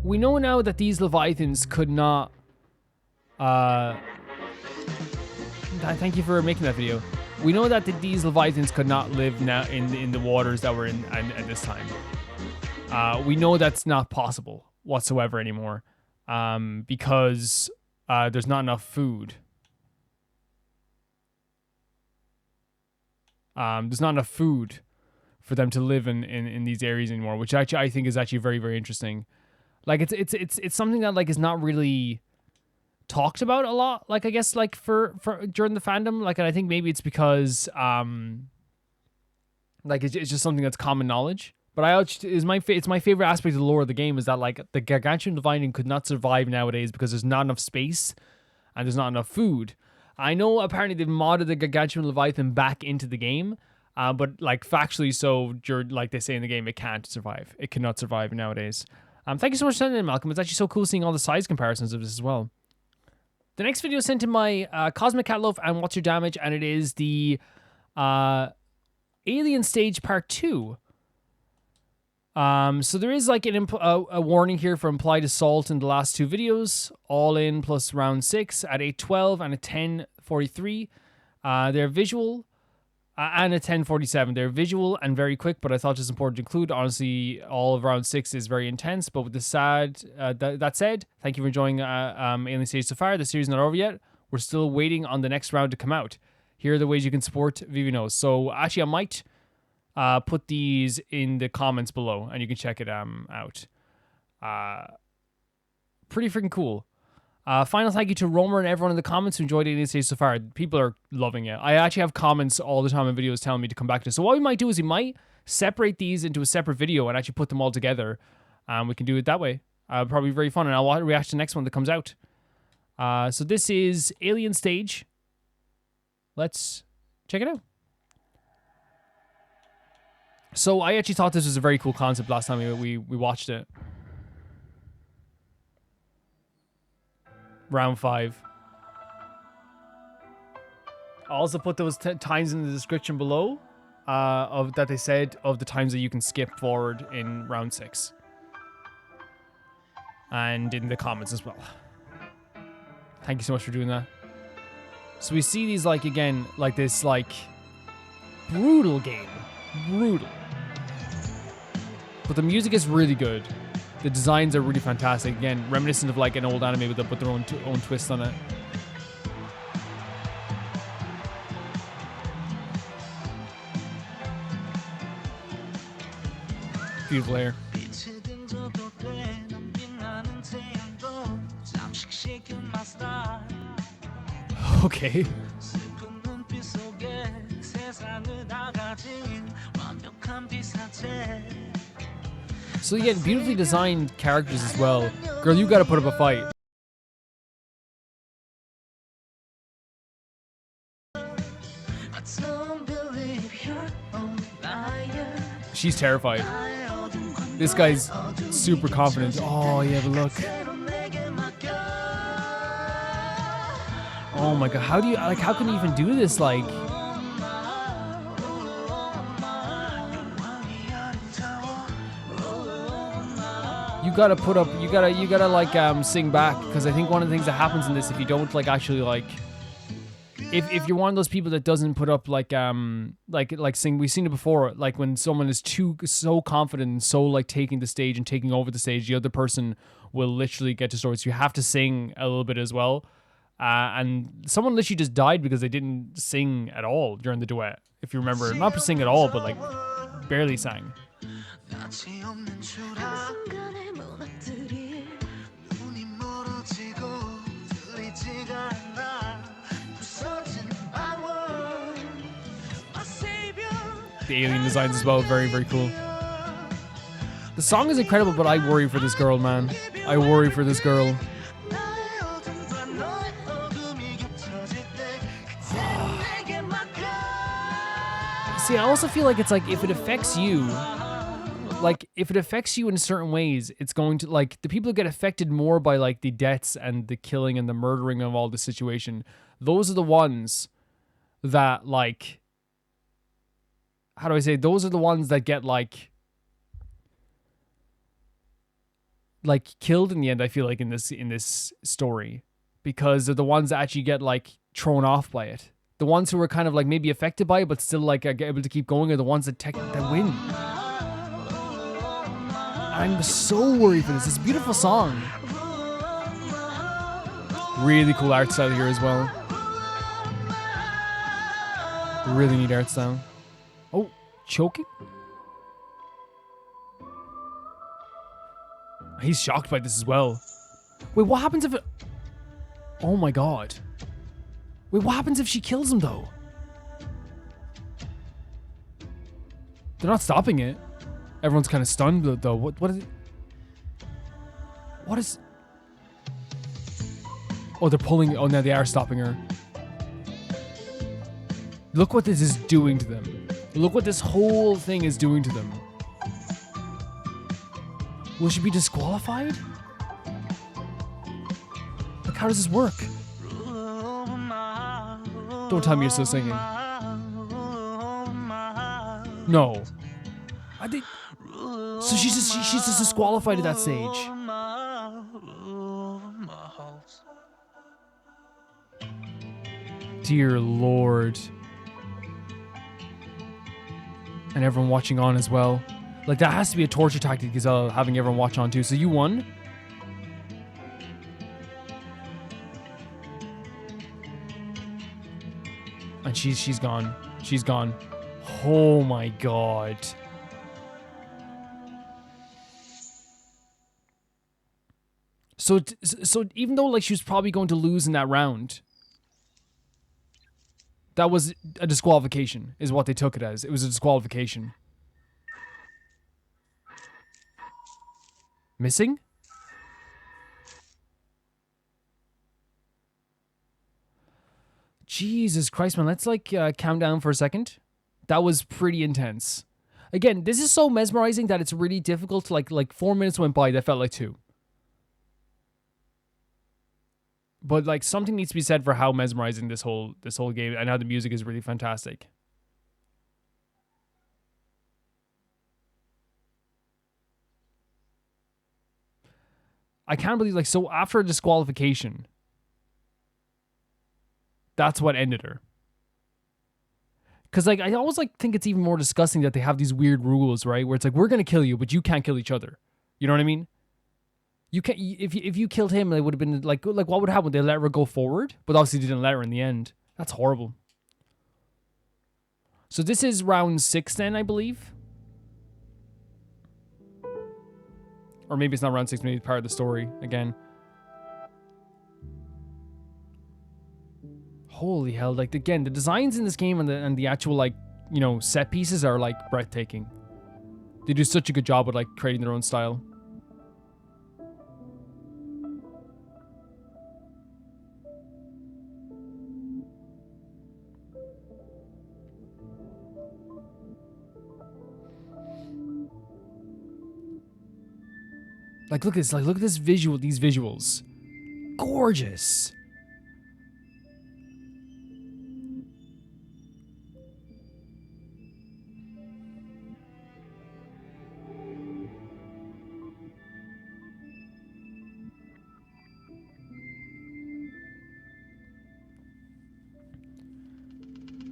S1: that these Leviathans could not, thank you for making that video. We know that these Leviathans could not live now in the waters that we're in at this time. We know that's not possible whatsoever anymore, because there's not enough food. There's not enough food for them to live in these areas anymore, which actually I think is actually very, very interesting. Like it's something that like is not really talked about a lot. Like I guess like for during the fandom, like, and I think maybe it's because like it's just something that's common knowledge. But it's my favorite aspect of the lore of the game is that like the Gargantuan Leviathan could not survive nowadays because there's not enough space and there's not enough food. I know apparently they've modded the Gargantuan Leviathan back into the game. But like factually, so like they say in the game, it can't survive. It cannot survive nowadays. Thank you so much for sending in, Malcolm. It's actually so cool seeing all the size comparisons of this as well. The next video sent in my Cosmic Cat Loaf and What's Your Damage, and it is the Alien Stage Part 2. So there is like a warning here for implied assault in the last two videos, all in plus round 6 at 8:12 and a 10:43. They're visual. And a 10:47. They're visual and very quick, but I thought it's important to include. Honestly, all of round 6 is very intense. But with the that said, thank you for enjoying Alien Stage so far. The series is not over yet. We're still waiting on the next round to come out. Here are the ways you can support VVNose. So actually, I might put these in the comments below, and you can check it out. Pretty freaking cool. Final thank you to Romer and everyone in the comments who enjoyed Alien Stage so far. People are loving it. I actually have comments all the time in videos telling me to come back to it. So what we might do is we might separate these into a separate video and actually put them all together. We can do it that way. Probably very fun. And I'll react to the next one that comes out. So this is Alien Stage. Let's check it out. So I actually thought this was a very cool concept last time we watched it. Round 5. I'll also put those times in the description below of that they said of the times that you can skip forward in round 6. And in the comments as well. Thank you so much for doing that. So we see these like again, like this like brutal game. Brutal. But the music is really good. The designs are really fantastic. Again, reminiscent of like an old anime with their own twist on it. Beautiful hair. Okay. So you get beautifully designed characters as well. Girl, you gotta put up a fight. She's terrified. This guy's super confident. Oh, yeah, but look. Oh my god, how do you, like, how can you even do this, like? You gotta put up, you gotta like sing back, because I think one of the things that happens in this, if you don't like actually like, if you're one of those people that doesn't put up like sing, we've seen it before, like when someone is so confident and so like taking the stage and taking over the stage, the other person will literally get destroyed. So you have to sing a little bit as well. And someone literally just died because they didn't sing at all during the duet. If you remember, not sing at all, but like barely sang. The alien designs as well, very, very cool. The song is incredible, but I worry for this girl, man. I worry for this girl. See, I also feel like it's like if it affects you, in certain ways, it's going to, like, the people who get affected more by like the deaths and the killing and the murdering of all the situation, those are the ones that like, how do I say, those are the ones that get like killed in the end, I feel like in this story, because they're the ones that actually get like thrown off by it. The ones who are kind of like maybe affected by it, but still like are able to keep going, are the ones that win. I'm so worried for this. It's a beautiful song. Really cool art style here as well. Really neat art style. Oh, choking? He's shocked by this as well. Wait, what happens if it... Oh my god. Wait, what happens if she kills him though? They're not stopping it. Everyone's kind of stunned though. What is it? What is... Oh, they're pulling... Oh, now they are stopping her. Look what this is doing to them. Look what this whole thing is doing to them. Will she be disqualified? Like, how does this work? Don't tell me you're still singing. No. I think. So she's just disqualified at that stage. Dear Lord. And everyone watching on as well. Like, that has to be a torture tactic, is having everyone watch on too. So you won? And she's gone. She's gone. Oh my god. So even though like she was probably going to lose in that round, that was a disqualification, is what they took it as. It was a disqualification. Missing? Jesus Christ, man. Let's like count down for a second. That was pretty intense. Again, this is so mesmerizing that it's really difficult to like 4 minutes went by that felt like 2. But like something needs to be said for how mesmerizing this whole game and how the music is really fantastic. I can't believe like so after a disqualification, that's what ended her. Cause like I always like think it's even more disgusting that they have these weird rules, right? Where it's like we're gonna kill you, but you can't kill each other. You know what I mean? You can't. If you killed him, it would have been like what would happen? They let her go forward, but obviously they didn't let her in the end. That's horrible. So this is round 6 then, I believe. Or maybe it's not round 6, maybe it's part of the story again. Holy hell, like again, the designs in this game and the actual like, you know, set pieces are like breathtaking. They do such a good job with like creating their own style. Like look at this, look at this visual, these visuals. Gorgeous.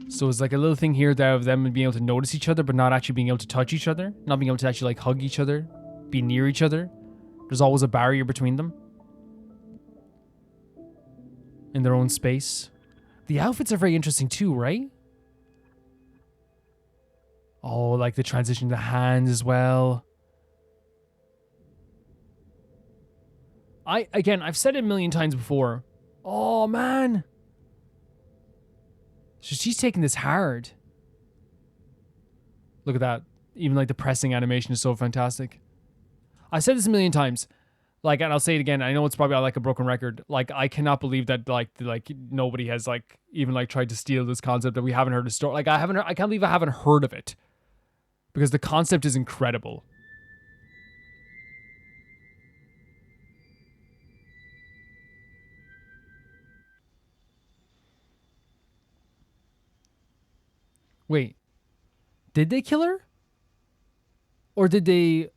S1: So it's like a little thing here that of them being able to notice each other, but not actually being able to touch each other, not being able to actually like hug each other, be near each other. There's always a barrier between them. In their own space. The outfits are very interesting too, right? Oh, like the transition to the hands as well. I've said it a million times before. Oh, man. So she's taking this hard. Look at that. Even like the pressing animation is so fantastic. I said this a million times. Like, and I'll say it again. I know it's probably like a broken record. Like, I cannot believe that like nobody has like even like tried to steal this concept, that we haven't heard a story. Like, I can't believe I haven't heard of it. Because the concept is incredible. Wait. Did they kill her? Or did they...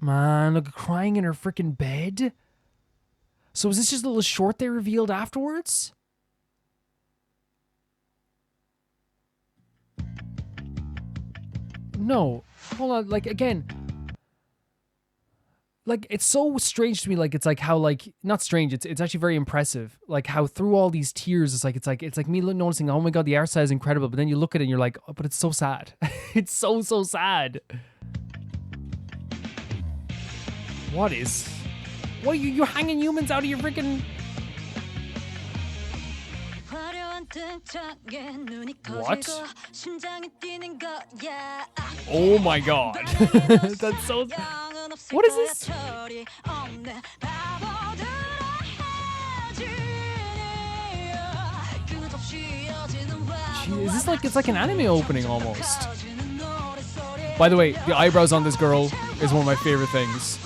S1: Man, look, crying in her freaking bed? So is this just a little short they revealed afterwards? No. Hold on, like, again... Like, it's so strange to me, like, it's like how, like, not strange, it's actually very impressive. Like, how through all these tears, it's like me noticing, oh my god, the art style is incredible, but then you look at it and you're like, oh, but it's so sad. It's so sad. What is... What, you're hanging humans out of your freaking... What? Oh my god. That's so... What is this? Is this like, it's like an anime opening almost. By the way, the eyebrows on this girl is one of my favorite things.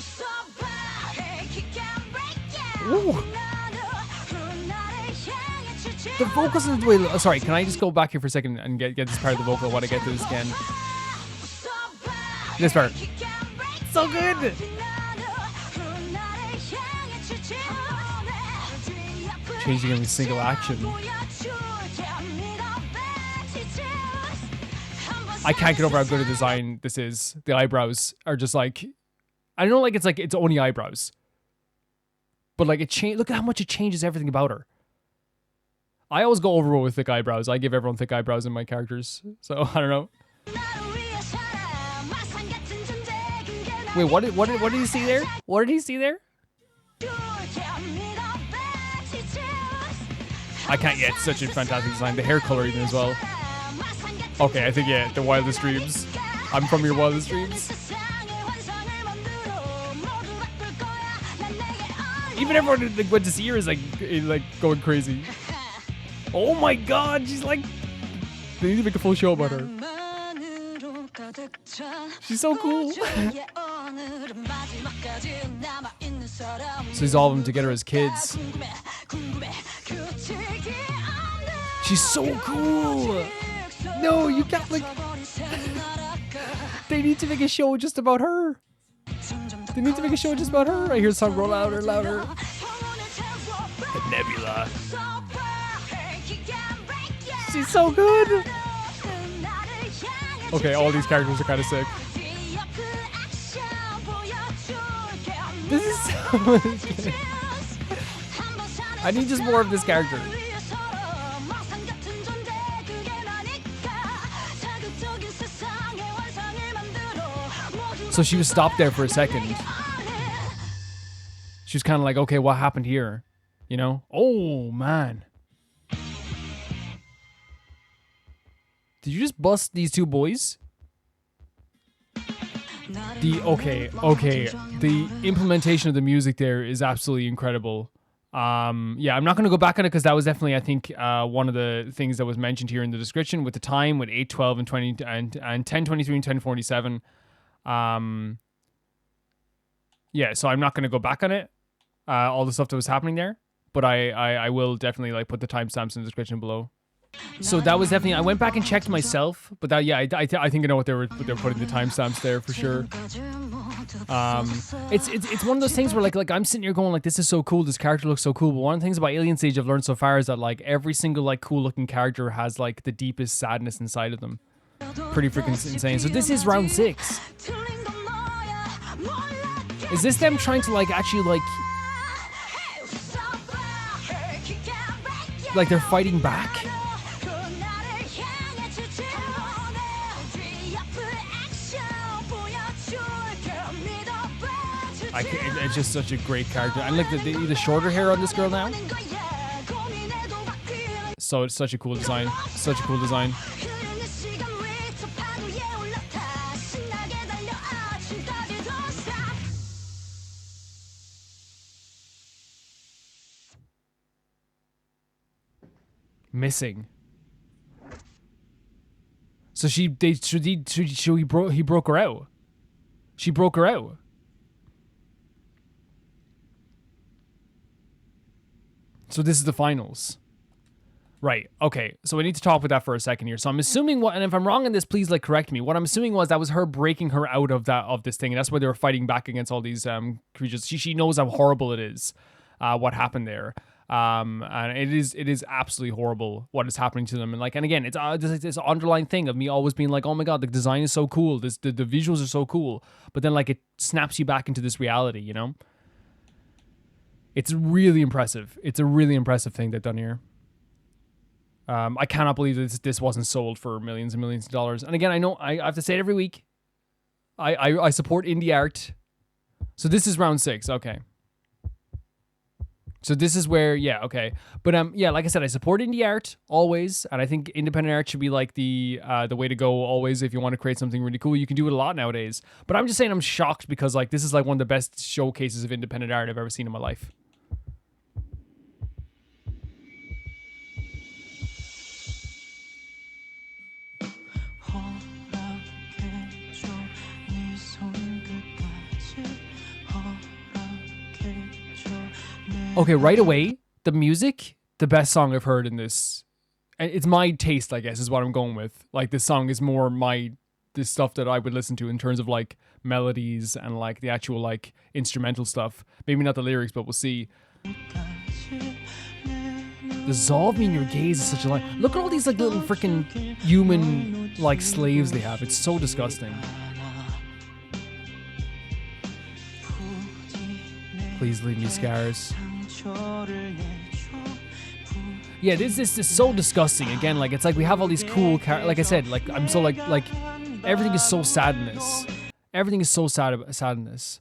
S1: Ooh. The vocals in the way, sorry, can I just go back here for a second and get this part of the vocal when I get to this again? This part. So good! Changing every single action. I can't get over how good a design this is. The eyebrows are just like, I don't know, like it's only eyebrows. But like look at how much it changes everything about her. I always go overboard with thick eyebrows. I give everyone thick eyebrows in my characters. So, I don't know. Wait, what did he see there? What did he see there? I can't, yeah, it's such a fantastic design. The hair color even as well. Okay, I think, yeah, the wildest dreams. I'm from your wildest dreams. Even everyone who went to see her is like going crazy. Oh my god, she's like... They need to make a full show about her. She's so cool. So he's all of them together as kids. She's so cool. No, you can't like... They need to make a show just about her. They need to make a show just about her. I hear the song roll louder, louder. The Nebula. She's so good. Okay, all these characters are kind of sick. This is so good. I need just more of this character. So she was stopped there for a second. She was kind of like, okay, what happened here? You know? Oh, man. Did you just bust these two boys? Okay. The implementation of the music there is absolutely incredible. Yeah, I'm not going to go back on it because that was definitely, I think, one of the things that was mentioned here in the description with the time, with 8:12 and 20 and 10:23 and 10:47. Yeah, so I'm not going to go back on it. All the stuff that was happening there, but I will definitely like put the timestamps in the description below. So that was definitely, I went back and checked myself, but that, yeah, I think I know what they were putting the timestamps there for sure. It's one of those things where like I'm sitting here going like, this is so cool, this character looks so cool, but one of the things about Alien Stage I've learned so far is that like every single like cool looking character has like the deepest sadness inside of them. Pretty freaking insane. So this is round 6. Is this them trying to like actually like they're fighting back? It's just such a great character. I like the shorter hair on this girl now. So it's such a cool design. Such a cool design. Missing. So he broke her out. She broke her out. So this is the finals. Right. Okay. So we need to talk about that for a second here. So I'm assuming and if I'm wrong on this, please like correct me. What I'm assuming was that was her breaking her out of this thing, and that's why they were fighting back against all these creatures. She knows how horrible it is, what happened there. And it is absolutely horrible what is happening to them. And like, and again, it's this underlying thing of me always being like, oh my god, the design is so cool. The visuals are so cool. But then like it snaps you back into this reality, you know? It's really impressive. It's a really impressive thing they've done here. I cannot believe that this wasn't sold for millions and millions of dollars. And again, I know I have to say it every week. I support indie art. So this is round 6. Okay. So this is where, yeah, okay. But yeah, like I said, I support indie art always, and I think independent art should be like the way to go always if you want to create something really cool. You can do it a lot nowadays. But I'm just saying I'm shocked because like this is like one of the best showcases of independent art I've ever seen in my life. Okay, right away, the music, the best song I've heard in this. And it's my taste, I guess, is what I'm going with. Like, this song is more this stuff that I would listen to in terms of like melodies and like the actual like instrumental stuff. Maybe not the lyrics, but we'll see. Dissolve me in your gaze is such a line. Look at all these like little freaking human like slaves they have. It's so disgusting. Please leave me scars. Yeah, this is so disgusting. Again, like it's like we have all these cool like I said, like I'm so like everything is so sad in this. Everything is so sad in this.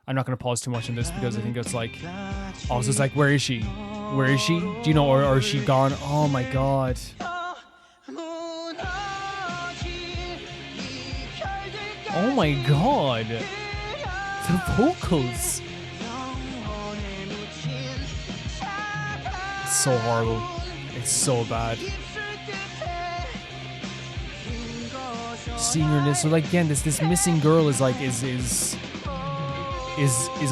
S1: I'm not gonna pause too much on this because I think it's like also it's like where is she? Where is she? Do you know, or is she gone? Oh my god. Oh my god. The vocals. It's so horrible. It's so bad. Seeing her in this, so like again, this missing girl is like is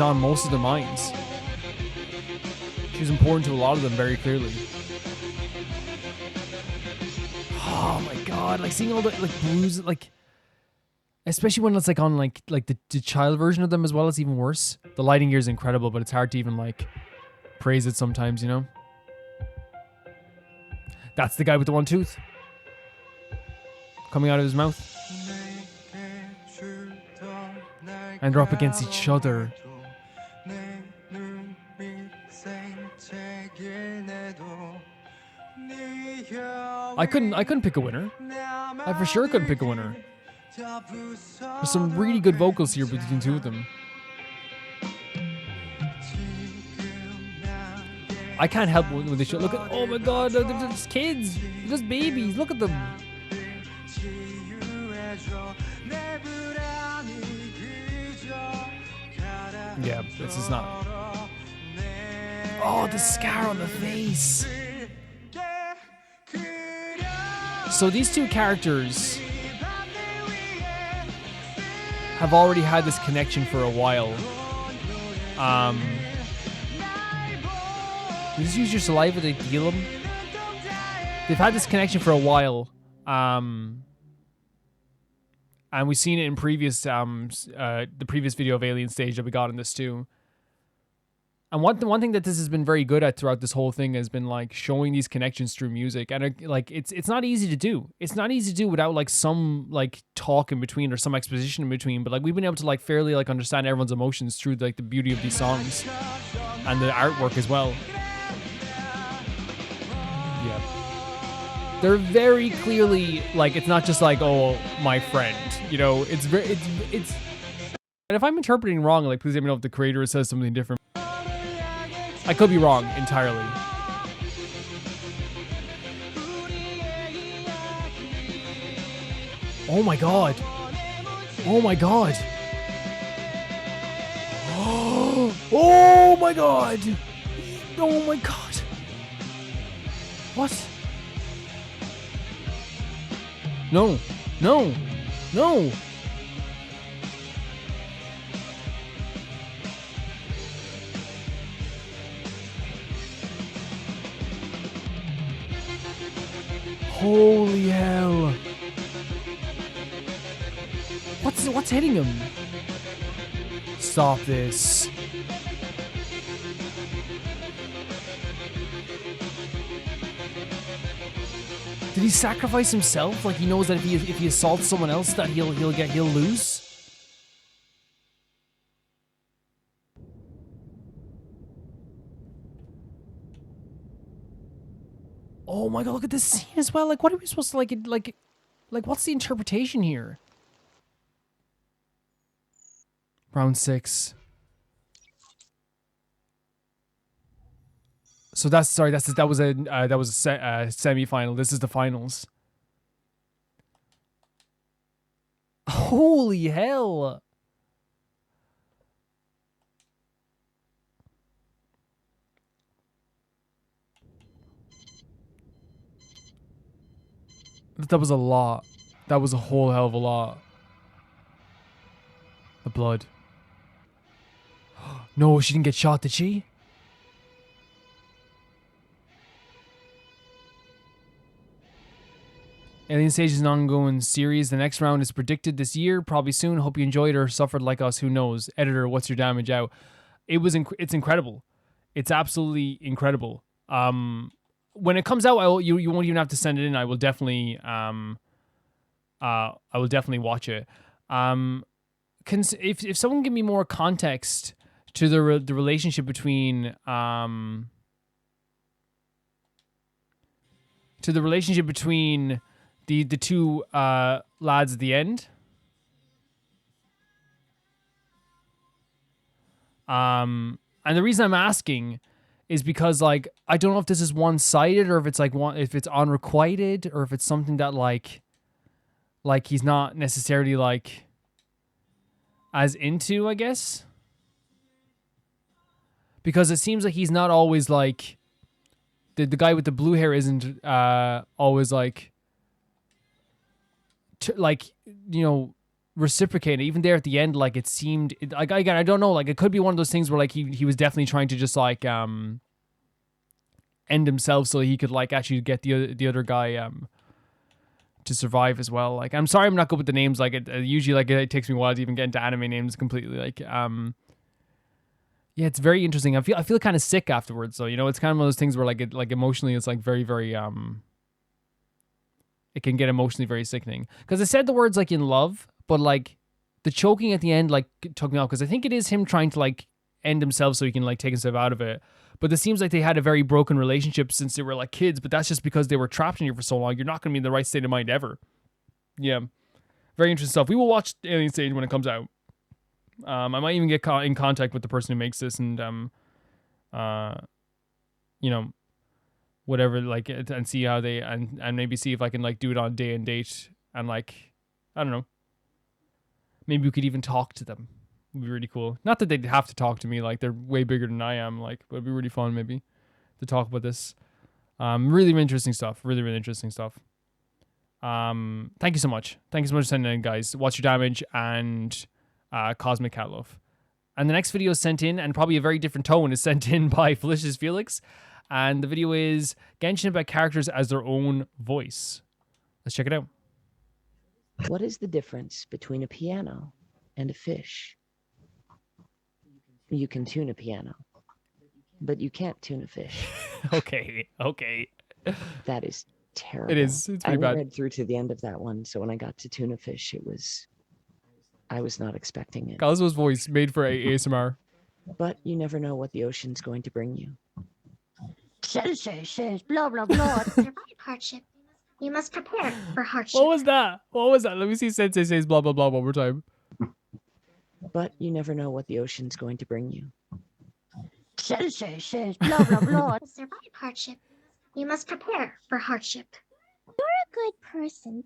S1: on most of their minds. She's important to a lot of them very clearly. Oh my god, like seeing all the like blues, like especially when it's like on like the child version of them as well, it's even worse. The lighting here is incredible, but it's hard to even like praise it sometimes, you know? That's the guy with the one tooth coming out of his mouth. And they're up against each other. I couldn't pick a winner. I for sure couldn't pick a winner. There's some really good vocals here between two of them. I can't help when they show. Look at, oh my god, they're just kids, they're just babies. Look at them. Yeah, this is not. Oh, the scar on the face. So these two characters have already had this connection for a while. You just use your saliva to heal them. They've had this connection for a while. And we've seen it in previous the previous video of Alien Stage that we got in this too. And one thing that this has been very good at throughout this whole thing has been like showing these connections through music, and like it's not easy to do. It's not easy to do without like some like talk in between or some exposition in between. But like we've been able to like fairly like understand everyone's emotions through like the beauty of these songs and the artwork as well. Yeah, they're very clearly like it's not just like, oh, my friend, you know. It's very it's. And if I'm interpreting wrong, like please let me know if the creator says something different. I could be wrong entirely. Oh my god. Oh my god. Oh my god. Oh my god. What? No. No. No. Holy hell. What's hitting him? Stop this. Did he sacrifice himself? Like he knows that if he assaults someone else that he'll lose? Oh my god, look at this scene as well. Like, what are we supposed to like, what's the interpretation here? Round 6. So that was a semi-final. This is the finals. Holy hell. That was a lot. That was a whole hell of a lot. The blood. No, she didn't get shot, did she? Alien Stage is an ongoing series. The next round is predicted this year, probably soon. Hope you enjoyed or suffered like us. Who knows? Editor, what's your damage out? It's incredible. It's absolutely incredible. When it comes out, you won't even have to send it in. I will definitely watch it. If someone can give me more context to the relationship between the two lads at the end. And the reason I'm asking is because, like, I don't know if this is one-sided or if it's like if it's unrequited or if it's something that like he's not necessarily like as into, I guess. Because it seems like he's not always like the guy with the blue hair isn't always like reciprocating. Even there at the end, like it seemed like, again, I don't know, like it could be one of those things where like he was definitely trying to just like end himself so he could like actually get the other guy to survive as well. Like, I'm sorry I'm not good with the names. Like usually like it takes me a while to even get into anime names completely. Like yeah, it's very interesting. I feel kind of sick afterwards. So, it's kind of one of those things where like emotionally it's like very, very it can get emotionally very sickening. Because I said the words like in love, but like the choking at the end like took me off, because I think it is him trying to like end himself so he can like take himself out of it. But it seems like they had a very broken relationship since they were like kids, but that's just because they were trapped in here for so long. You're not going to be in the right state of mind ever. Yeah. Very interesting stuff. We will watch Alien Stage when it comes out. I might even get in contact with the person who makes this and, whatever, like, and see how they, and maybe see if I can like do it on day and date and like, I don't know. Maybe we could even talk to them. It'd be really cool. Not that they'd have to talk to me, like they're way bigger than I am, like, but it'd be really fun maybe to talk about this. Really interesting stuff. Really, really interesting stuff. Thank you so much. Thank you so much for sending in, guys. Watch Your Damage and Cosmic Cat Love. And the next video is sent in, and probably a very different tone, is sent in by Felicious Felix. And the video is Genshin about characters as their own voice. Let's check it out.
S19: What is the difference between a piano and a fish? You can tune a piano, but you can't tune a fish.
S1: Okay.
S19: That is terrible.
S1: It is. It's pretty bad.
S19: I read through to the end of that one, so when I got to tune a fish, I was not expecting it.
S1: Cosmo's voice made for ASMR.
S19: But you never know what the ocean's going to bring you.
S5: Says, blah, blah, blah. Survive hardship. You must prepare for hardship.
S1: What was that? Let me see Sensei says blah, blah, blah one more time.
S19: But you never know what the ocean's going to bring you.
S5: Says, blah, blah, blah. Survive hardship. You must prepare for hardship.
S20: You're a good person,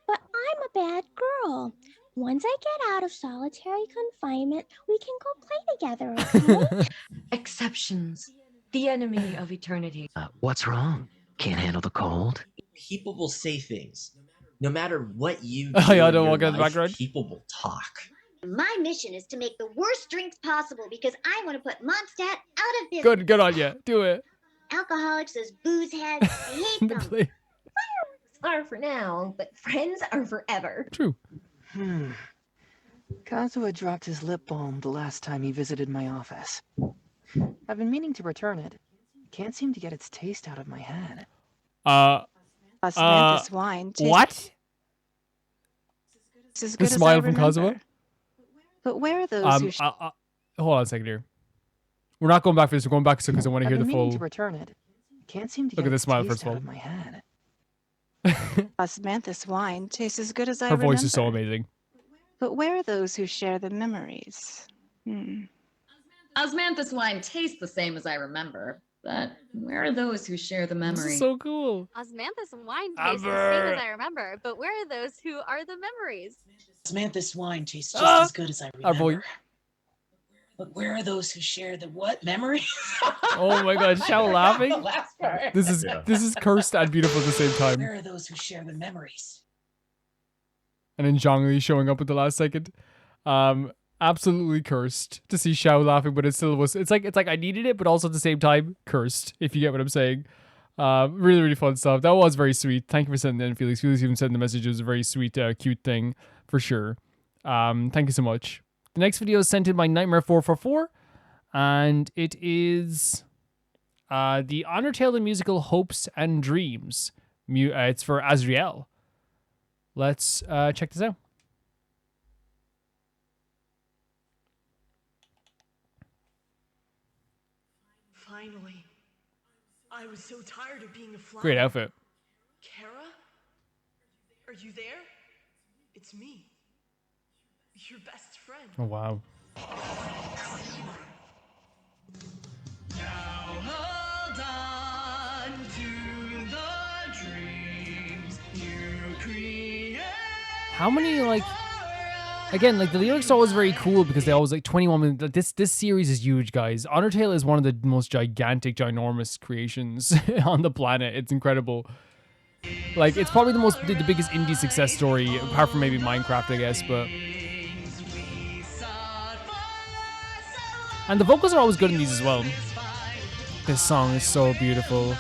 S20: but I'm a bad girl. Once I get out of solitary confinement, we can go play together, okay?
S14: Exceptions. The enemy of eternity.
S10: What's wrong? Can't handle the cold?
S17: People will say things. No matter what you do,
S1: Oh, yeah, I don't
S17: in
S1: walk
S17: your
S1: out the
S17: life,
S1: background.
S17: people will talk.
S5: My mission is to make the worst drinks possible because I want to put Mondstadt out of business.
S1: Good on you. Do it.
S5: Alcoholics, those booze heads, I hate them.
S1: Play.
S21: Are for now, but friends are forever.
S1: True.
S22: Kazuha dropped his lip balm the last time he visited my office. I've been meaning to return it. Can't seem to get its taste out of my head.
S23: Osmanthus wine.
S1: What?
S23: As
S1: The
S23: good as
S1: smile
S23: I
S1: from
S23: remember.
S1: Kazuha?
S23: But where are those who...
S1: Hold on a second here. We're not going back for this. We're going back because I want to hear
S22: I've
S1: the
S22: been meaning
S1: full...
S22: to return it. Can't seem to
S1: Look
S22: get
S1: at this
S22: its
S1: smile,
S22: taste
S1: first of
S22: out
S1: all.
S22: of my head.
S23: Osmanthus wine tastes as good as I
S1: Her
S23: remember.
S1: voice is so amazing.
S23: But where are those who share the memories?
S24: Osmanthus wine tastes the same as I remember, but where are those who share the memory?
S1: This is so cool.
S25: Osmanthus wine tastes the same as I remember, but where are those who are the memories?
S26: Osmanthus wine tastes just as good as I
S1: Our boy.
S26: remember. But where are those who share the what memory?
S1: Oh my god, Shao laughing?
S26: The last part.
S1: This is cursed and beautiful at the same time.
S26: Where are those who share the memories?
S1: And then Zhongli showing up at the last second. Absolutely cursed to see Shao laughing, but it still was. It's like I needed it, but also at the same time cursed. If you get what I'm saying. Really, really fun stuff. That was very sweet. Thank you for sending that in, Felix. Felix even sent the message. It was a very sweet, cute thing for sure. Thank you so much. The next video is sent in by Nightmare444, and it is the Undertale the musical Hopes and Dreams. It's for Azriel. Let's check this out.
S2: Finally. I was so tired of being a fly.
S1: Great outfit.
S2: Kara? Are you there? It's me. Your best friend.
S1: Oh, wow.
S2: Now hold on to the dreams you create.
S1: How many, like, again, like, the lyrics are always very cool because they always, like, 21 minutes. This series is huge, guys. Undertale is one of the most gigantic, ginormous creations on the planet. It's incredible. Like, it's probably the biggest indie success story, apart from maybe Minecraft, I guess, but... And the vocals are always good in these as well. This song is so beautiful.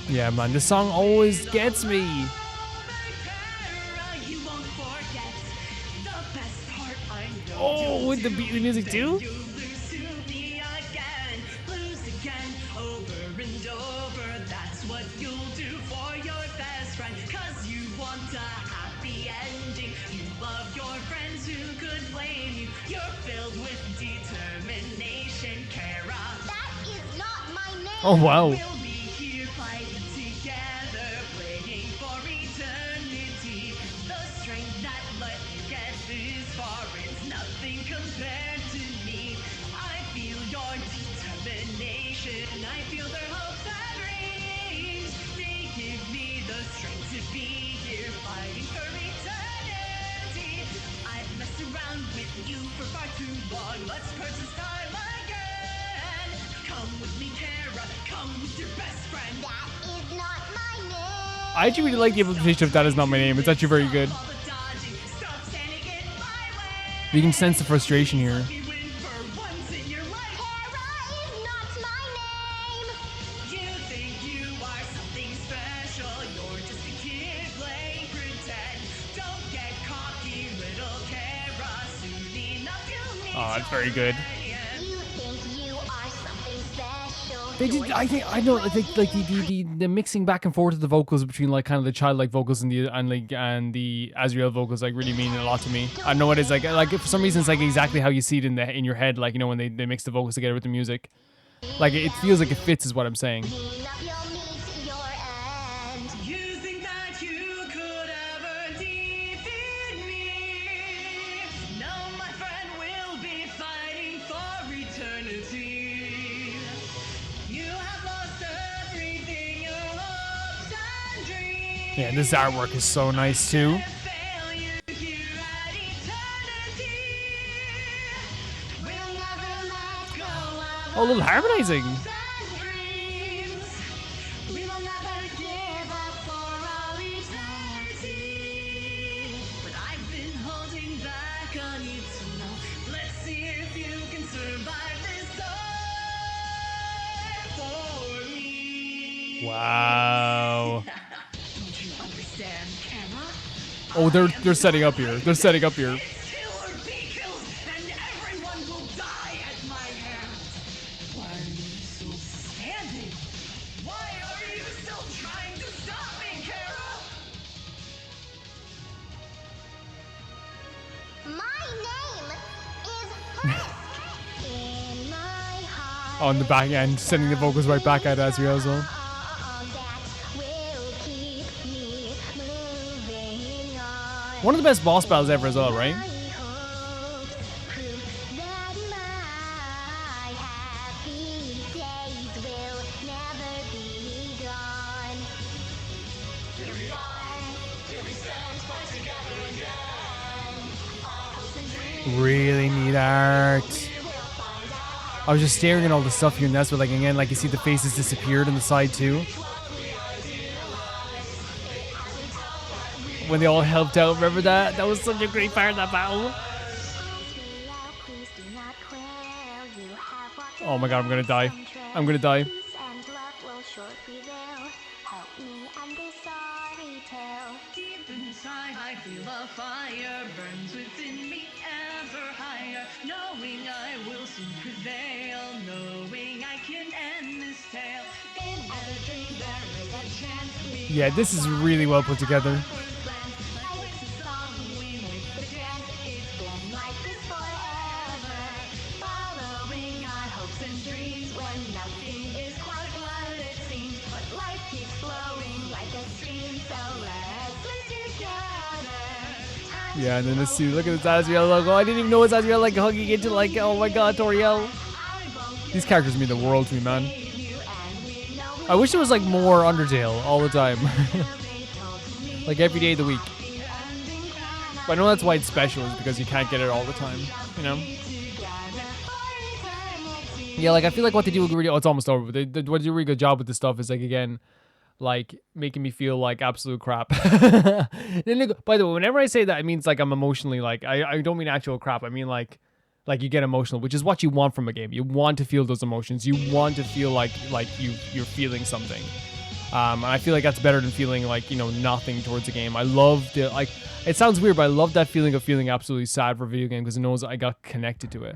S1: Yeah, man, this song always gets me. Oh, with the beat and the music too? Oh, wow. I actually really like the implementation of That Is Not My Name. It's actually very good. You can sense the frustration here. Oh, it's very good. They did. I know. Like the mixing back and forth of the vocals between like kind of the childlike vocals and the Azriel vocals like really mean a lot to me. I know it is like for some reason it's like exactly how you see it in your head, like, you know, when they mix the vocals together with the music. Like it feels like it fits, is what I'm saying. Yeah, this artwork is so nice too. Oh, a little harmonizing. Wow. Oh, they're setting up here. They're setting up here. On the back end, sending the vocals right back at Azriel as well. One of the best boss battles ever as well, right? Really neat art. I was just staring at all the stuff here, and that's what, like, again, like, you see the faces disappeared on the side too. when they all helped out. Remember that? That was such a great part of that battle. Oh my god, I'm gonna die. I'm gonna die.
S2: Deep inside, I feel a fire burns within me ever higher. Knowing I will soon prevail, knowing I can end this tale. In a dream, there is a chance.
S1: Yeah, this is really well put together. Yeah, and then let's see. Look at this Azrael logo. I didn't even know it's Azrael like hugging into like, oh my god, Toriel. These characters mean the world to me, man. I wish it was like more Undertale all the time. Like every day of the week. But I know that's why it's special, is because you can't get it all the time, you know? Yeah, like I feel like what they do really, oh, it's almost over. But they do a really good job with this stuff is like, again, like making me feel like absolute crap. Then by the way, whenever I say that, it means like I'm emotionally like, I don't mean actual crap. I mean like you get emotional, which is what you want from a game. You want to feel those emotions. You want to feel like you're feeling something. And I feel like that's better than feeling like, you know, nothing towards a game. I love the, like, it sounds weird, but I love that feeling of feeling absolutely sad for a video game because it knows I got connected to it.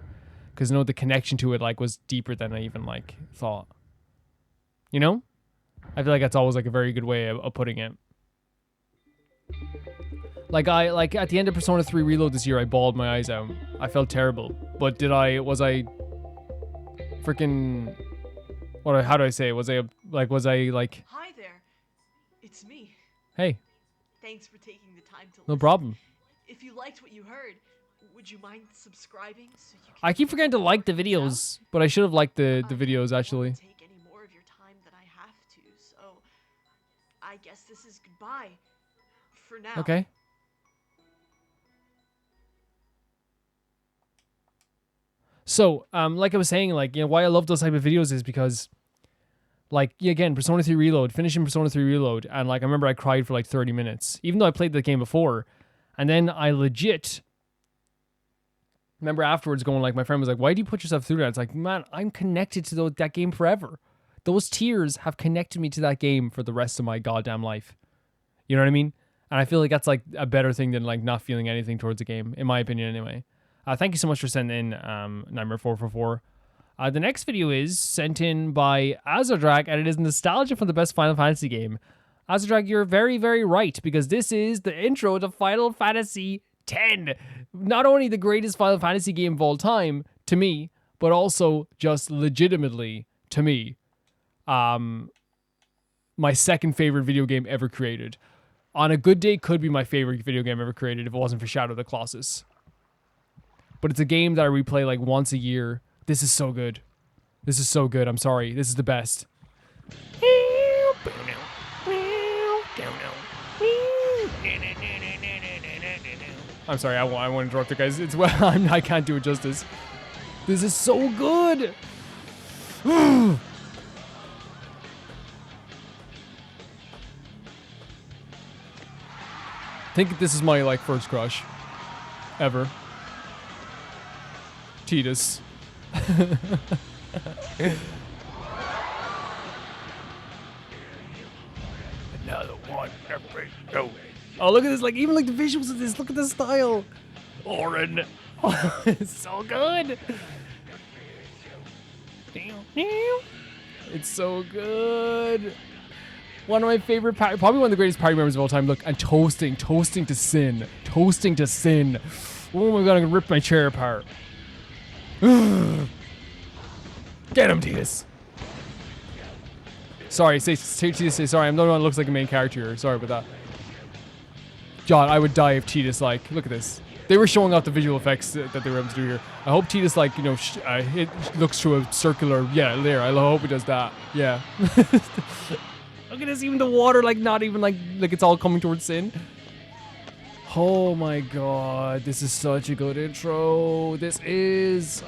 S1: Because I know the connection to it like was deeper than I even like thought. You know? I feel like that's always like a very good way of putting it. Like at the end of Persona 3 Reload this year, I bawled my eyes out. I felt terrible. But was I freaking, how do I say it? Was I like...
S2: Hi there. It's me.
S1: Hey.
S2: Thanks for taking the time to
S1: No
S2: listen.
S1: problem.
S2: If you liked what you heard, would you mind subscribing so you can
S1: I keep forgetting to like the videos, but I should have liked the videos actually.
S2: take any more of your time than I have to, so I guess this is goodbye for now.
S1: Okay. So, like I was saying, like, you know, why I love those type of videos is because, like, again, Persona 3 Reload, finishing Persona 3 Reload, and, like, I remember I cried for, like, 30 minutes, even though I played the game before, and then I legit remember afterwards going, like, my friend was like, why do you put yourself through that? It's like, man, I'm connected to that game forever. Those tears have connected me to that game for the rest of my goddamn life. You know what I mean? And I feel like that's, like, a better thing than, like, not feeling anything towards a game, in my opinion, anyway. Thank you so much for sending in Nightmare444. The next video is sent in by Azerdrag, and it is nostalgia from the best Final Fantasy game. Azerdrag, you're very, very right, because this is the intro to Final Fantasy X. Not only the greatest Final Fantasy game of all time, to me, but also just legitimately, to me, my second favorite video game ever created. On a good day, could be my favorite video game ever created if it wasn't for Shadow of the Colossus. But it's a game that I replay like once a year. This is so good. This is so good. I'm sorry. This is the best. I'm sorry. I won't interrupt you guys. It's well. I can't do it justice. This is so good. I think this is my like first crush ever. Tidus. Another one. Oh, look at this! Like even like the visuals of this. Look at the style. Orin. It's so good. It's so good. One of my favorite, probably one of the greatest party members of all time. Look, and toasting to sin. Oh my god, I'm gonna rip my chair apart. Get him, Tidus. Sorry, say sorry. I'm the one that looks like a main character here. Sorry about that. God, I would die if Tidus, like, look at this. They were showing off the visual effects that they were able to do here. I hope Tidus, like, you know, it looks through a circular, yeah, there. I hope he does that. Yeah. Look at this, even the water, like, not even, like it's all coming towards Sin. Oh my god, this is such a good intro. This is,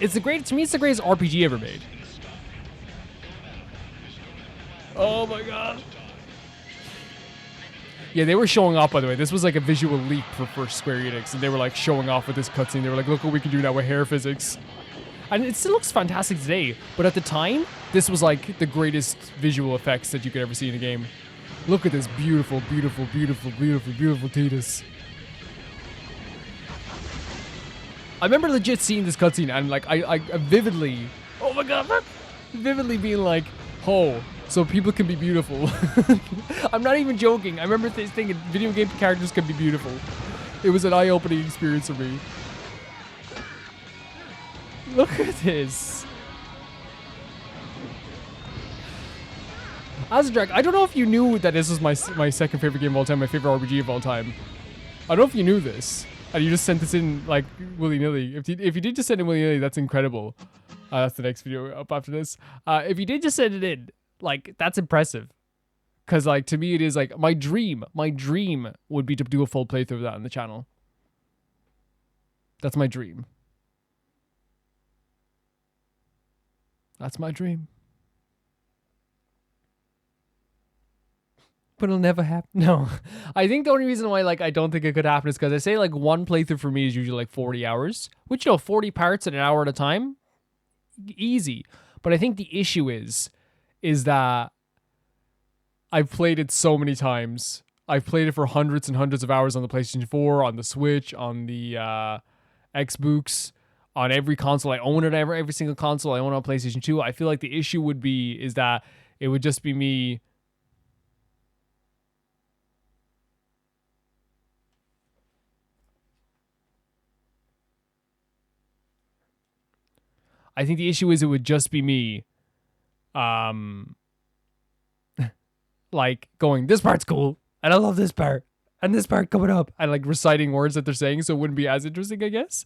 S1: it's the greatest, to me, it's the greatest RPG ever made. Oh my god. Yeah, they were showing off, by the way. This was like a visual leak for Square Enix, and they were like showing off with this cutscene. They were like, look what we can do now with hair physics. And it still looks fantastic today, but at the time, this was like the greatest visual effects that you could ever see in a game. Look at this beautiful, beautiful, beautiful, beautiful, beautiful Tidus. I remember legit seeing this cutscene and like I vividly, oh my god, vividly being like, oh, so people can be beautiful. I'm not even joking. I remember thinking video game characters can be beautiful. It was an eye-opening experience for me. Look at this. Azadrak, I don't know if you knew that this was my second favorite game of all time, my favorite RPG of all time. I don't know if you knew this. And you just sent this in like willy-nilly. If you did just send it willy-nilly, that's incredible. That's the next video up after this. If you did just send it in, like, that's impressive. Because, like, to me, it is like my dream would be to do a full playthrough of that on the channel. That's my dream. That's my dream. But it'll never happen. No. I think the only reason why, like, I don't think it could happen is because I say, like, one playthrough for me is usually, like, 40 hours. Which, you know, 40 parts in an hour at a time? Easy. But I think the issue is that I've played it so many times. I've played it for hundreds and hundreds of hours on the PlayStation 4, on the Switch, on the Xbox, on every console. I own it, every single console. I own it on PlayStation 2. I feel like the issue is that it would just be me... I think the issue is it would just be me, like going, this part's cool, and I love this part, and this part coming up, and like reciting words that they're saying, so it wouldn't be as interesting, I guess.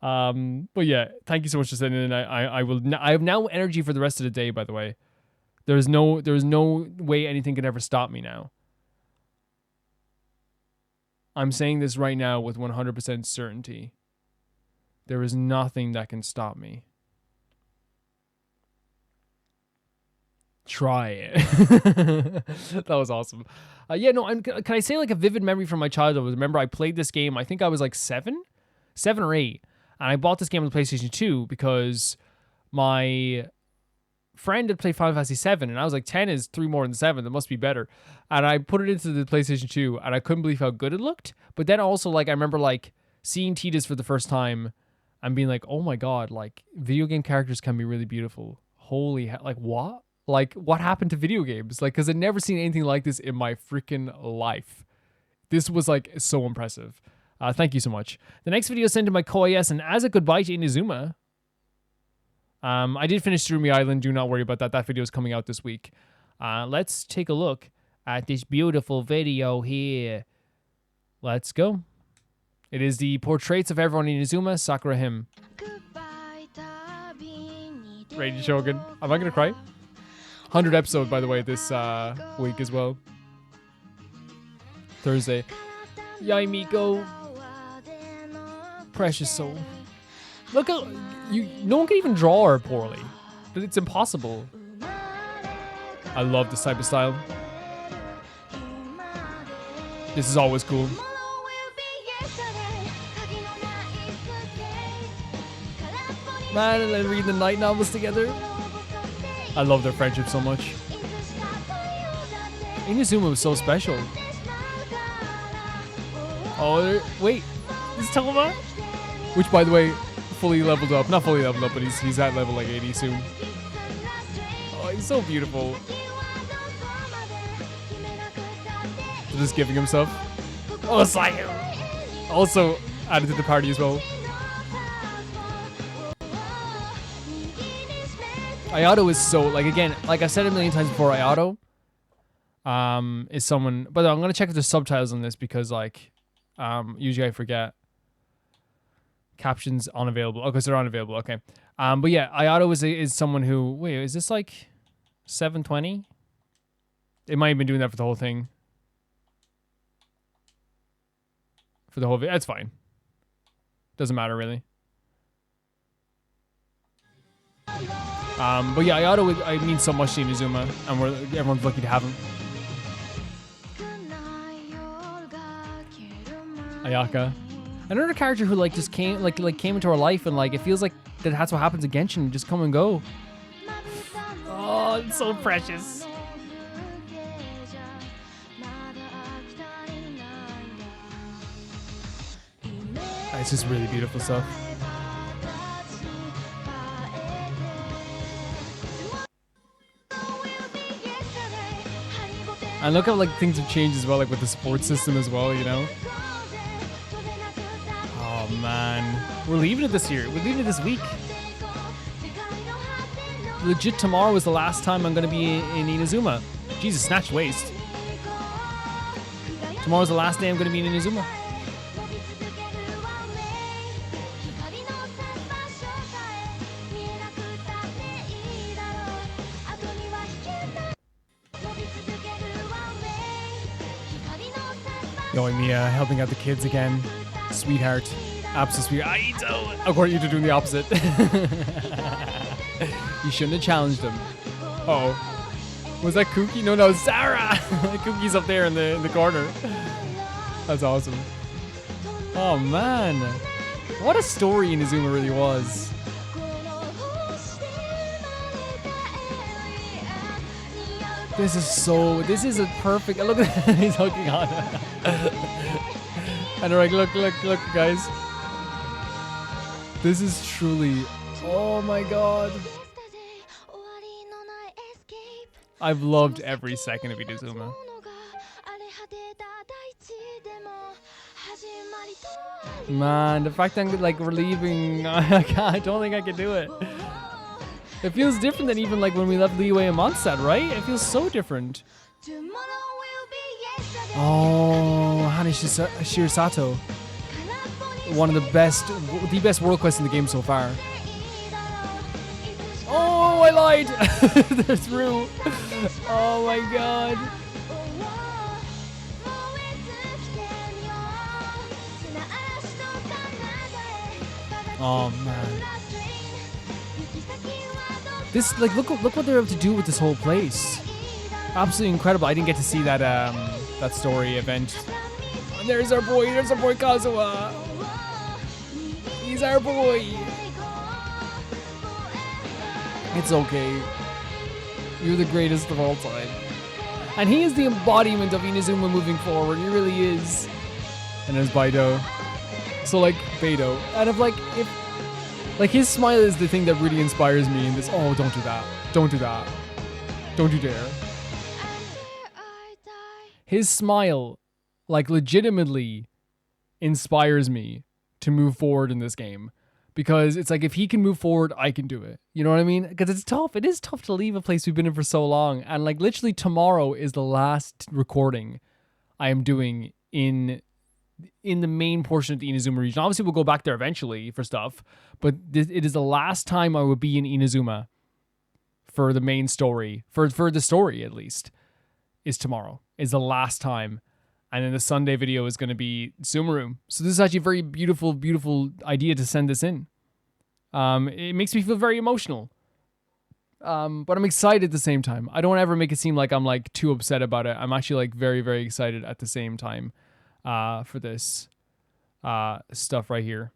S1: But yeah, thank you so much for sending in. I have now energy for the rest of the day. By the way, there's no way anything can ever stop me now. I'm saying this right now with 100% certainty. There is nothing that can stop me. Try it. That was awesome. Yeah, no, can I say like a vivid memory from my childhood? Remember, I played this game, I think I was like 7 or 8. And I bought this game on the PlayStation 2 because my friend had played Final Fantasy 7, and I was like, 10 is 3 more than 7. That must be better. And I put it into the PlayStation 2, and I couldn't believe how good it looked. But then also, like, I remember like seeing Tidus for the first time and being like, oh my god, like video game characters can be really beautiful. Holy hell, like what? Like, what happened to video games? Like, because I'd never seen anything like this in my freaking life. This was, like, so impressive. Thank you so much. The next video is sent to my co-IS, and as a goodbye to Inazuma. I did finish Surumi Island. Do not worry about that. That video is coming out this week. Let's take a look at this beautiful video here. Let's go. It is the portraits of everyone in Inazuma Sakura hymn. Raging Shogun. Am I going to cry? 100 episode, by the way, this week as well. Thursday. Yai Miko. Precious soul. Look at you. No one can even draw her poorly. It's impossible. I love this type of style. This is always cool. Man, and then read the night novels together. I love their friendship so much. Inazuma was so special. Oh, wait. Is Telema? Which, by the way, fully leveled up. Not fully leveled up, but he's at level like 80 soon. Oh, he's so beautiful. Just giving himself. Oh, Sayu! Also added to the party as well. Ayato is so, like, again, like I've said a million times before, Ayato is someone, but I'm going to check if there's subtitles on this because, like, usually I forget. Captions unavailable. Okay, so they're unavailable. Okay. But yeah, Ayato is someone who, wait, is this like 720? It might have been doing that for the whole thing. For the whole video. That's fine. Doesn't matter, really. But yeah, Ayato, I mean so much to Inazuma, and everyone's lucky to have him. Ayaka. Another character who like just came came into our life, and like it feels like that's what happens in Genshin, just come and go. Oh, it's so precious. It's just really beautiful stuff. And look how like things have changed as well, like with the sports system as well, you know? Oh man. We're leaving it this year. We're leaving it this week. Legit, tomorrow is the last time I'm gonna be in Inazuma. Jesus, snatched waist. Tomorrow's the last day I'm gonna be in Inazuma. Yo, and Mia helping out the kids again. Sweetheart. Absolute sweetheart. Itto! Of course, you're doing the opposite. You shouldn't have challenged him. Uh oh. Was that Cookie? No, Sarah! Cookie's up there in the corner. That's awesome. Oh, man. What a story Inazuma really was. This is a perfect, look at he's hooking on her. And they're like, look, guys. This is truly, oh my god. I've loved every second of Inazuma. Man, the fact that like we're leaving, I don't think I can do it. It feels different than even like when we left Liyue and Mondstadt, right? It feels so different. Oh, Hani Shirasato. One of the best world quests in the game so far. Oh, I lied! They're through. Oh my god. Oh man. This, like, look what they're able to do with this whole place. Absolutely incredible. I didn't get to see that that story event. And there's our boy Kazuha. He's our boy. It's okay. You're the greatest of all time. And he is the embodiment of Inazuma moving forward. He really is. And there's Beidou. So like Beidou. And if like his smile is the thing that really inspires me in this. Oh, don't do that. Don't do that. Don't you dare. His smile, like, legitimately inspires me to move forward in this game. Because it's like, if he can move forward, I can do it. You know what I mean? Because it's tough. It is tough to leave a place we've been in for so long. And like, literally tomorrow is the last recording I am doing in the main portion of the Inazuma region. Obviously, we'll go back there eventually for stuff. But it is the last time I will be in Inazuma for the main story. For the story, at least. Is tomorrow. Is the last time. And then the Sunday video is going to be Sumeru. So this is actually a very beautiful, beautiful idea to send this in. It makes me feel very emotional. But I'm excited at the same time. I don't ever make it seem like I'm like too upset about it. I'm actually like very, very excited at the same time for this stuff right here.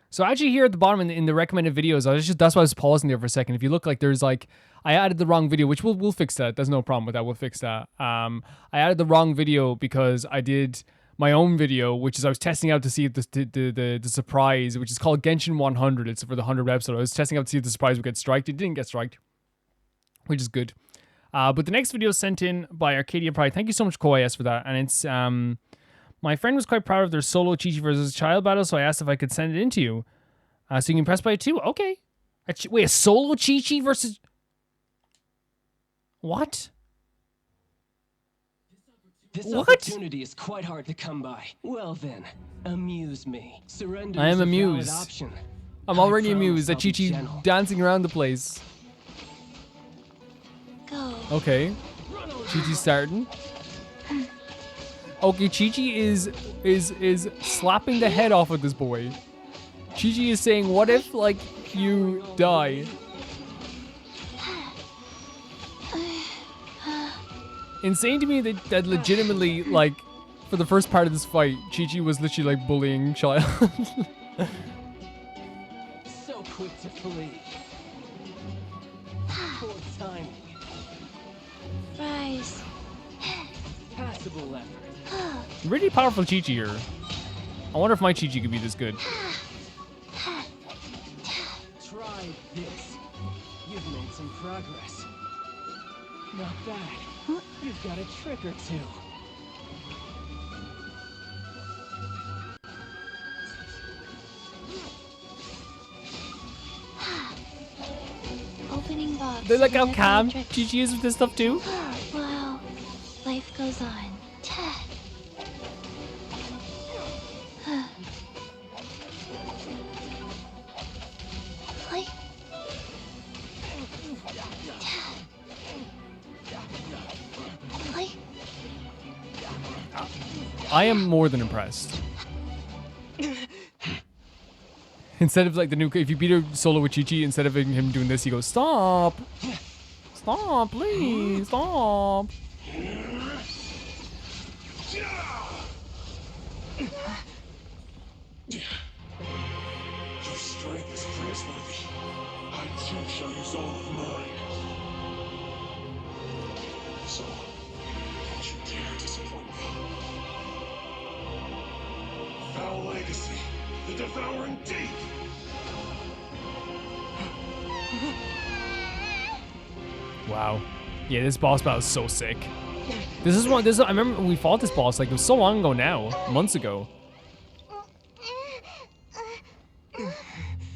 S1: So actually here at the bottom in the recommended videos, that's why I was pausing there for a second. If you look, like there's like, I added the wrong video, which we'll fix that. There's no problem with that. We'll fix that. I added the wrong video because I did my own video, which is I was testing out to see if the surprise, which is called Genshin 100. It's for the 100th episode. I was testing out to see if the surprise would get striked. It didn't get striked, which is good. But the next video is sent in by Arcadia Pride. Thank you so much, KoIS, for that. And it's my friend was quite proud of their solo Chi-Chi versus Childe battle, so I asked if I could send it in to you. So you can press play it too? Okay. Wait, a solo Chi-Chi versus... What?
S3: This opportunity is quite hard to come by. Well then, amuse me. Surrender.
S1: I am amused. I'm already amused at Chi-Chi dancing around the place.
S20: Go.
S1: Okay. Chi-Chi's starting. Okay, Chi-Chi is slapping the head off of this boy. Chi-Chi is saying, what if, like, you die? Insane to me that legitimately, like, for the first part of this fight, Chi-Chi was literally like bullying Childe.
S3: So quick to flee. Poor timing.
S20: Rise.
S3: Passable effort.
S1: Really powerful Chi-Chi here. I wonder if my Chi-Chi could be this good.
S3: Try this. You've made some progress. Not bad. You've got a trick or two.
S20: Opening box.
S1: They like how
S20: Another
S1: calm
S20: matrix.
S1: Chi-Chi is with this stuff too.
S20: Wow. Life goes on.
S1: I am more than impressed. Instead of like the new, if you beat a solo with Chi-Chi, instead of him doing this, he goes, stop. Stop, please, stop.
S16: Your strength is praiseworthy. I too shall use all of mine. So, don't you dare disappoint me. Foul legacy, the devouring deep.
S1: Wow. Yeah, this boss battle is so sick. This is one. I remember we fought this boss like it was so long ago now, months ago.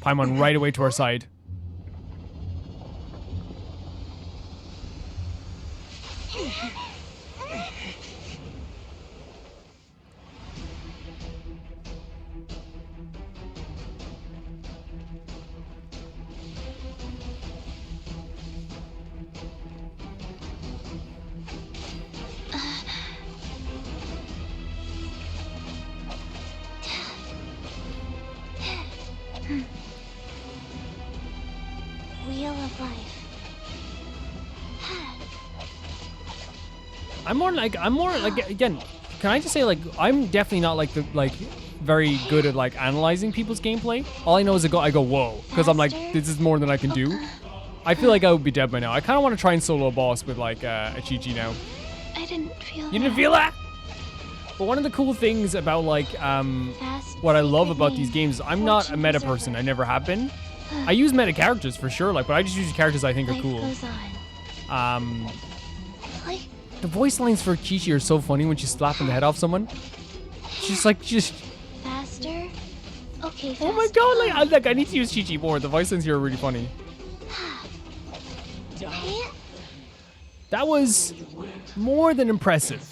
S1: Paimon right away to our side.
S20: Wheel of life.
S1: I'm more like again, can I just say like I'm definitely not like the very good at like analyzing people's gameplay. All I know is I go whoa, because I'm like this is more than I can do. I feel like I would be dead by now. I kind of want to try and solo a boss with like a Chi-Chi now.
S20: I didn't feel
S1: You didn't feel that? But one of the cool things about like what I love about these games is I'm not a meta person. I never have been. I use meta characters for sure, like, but I just use characters I think are cool. The voice lines for Chi-Chi are so funny when she's slapping the head off someone. She's like
S20: faster. Okay.
S1: Oh my god! I need to use Chi-Chi more. The voice lines here are really funny. That was more than impressive.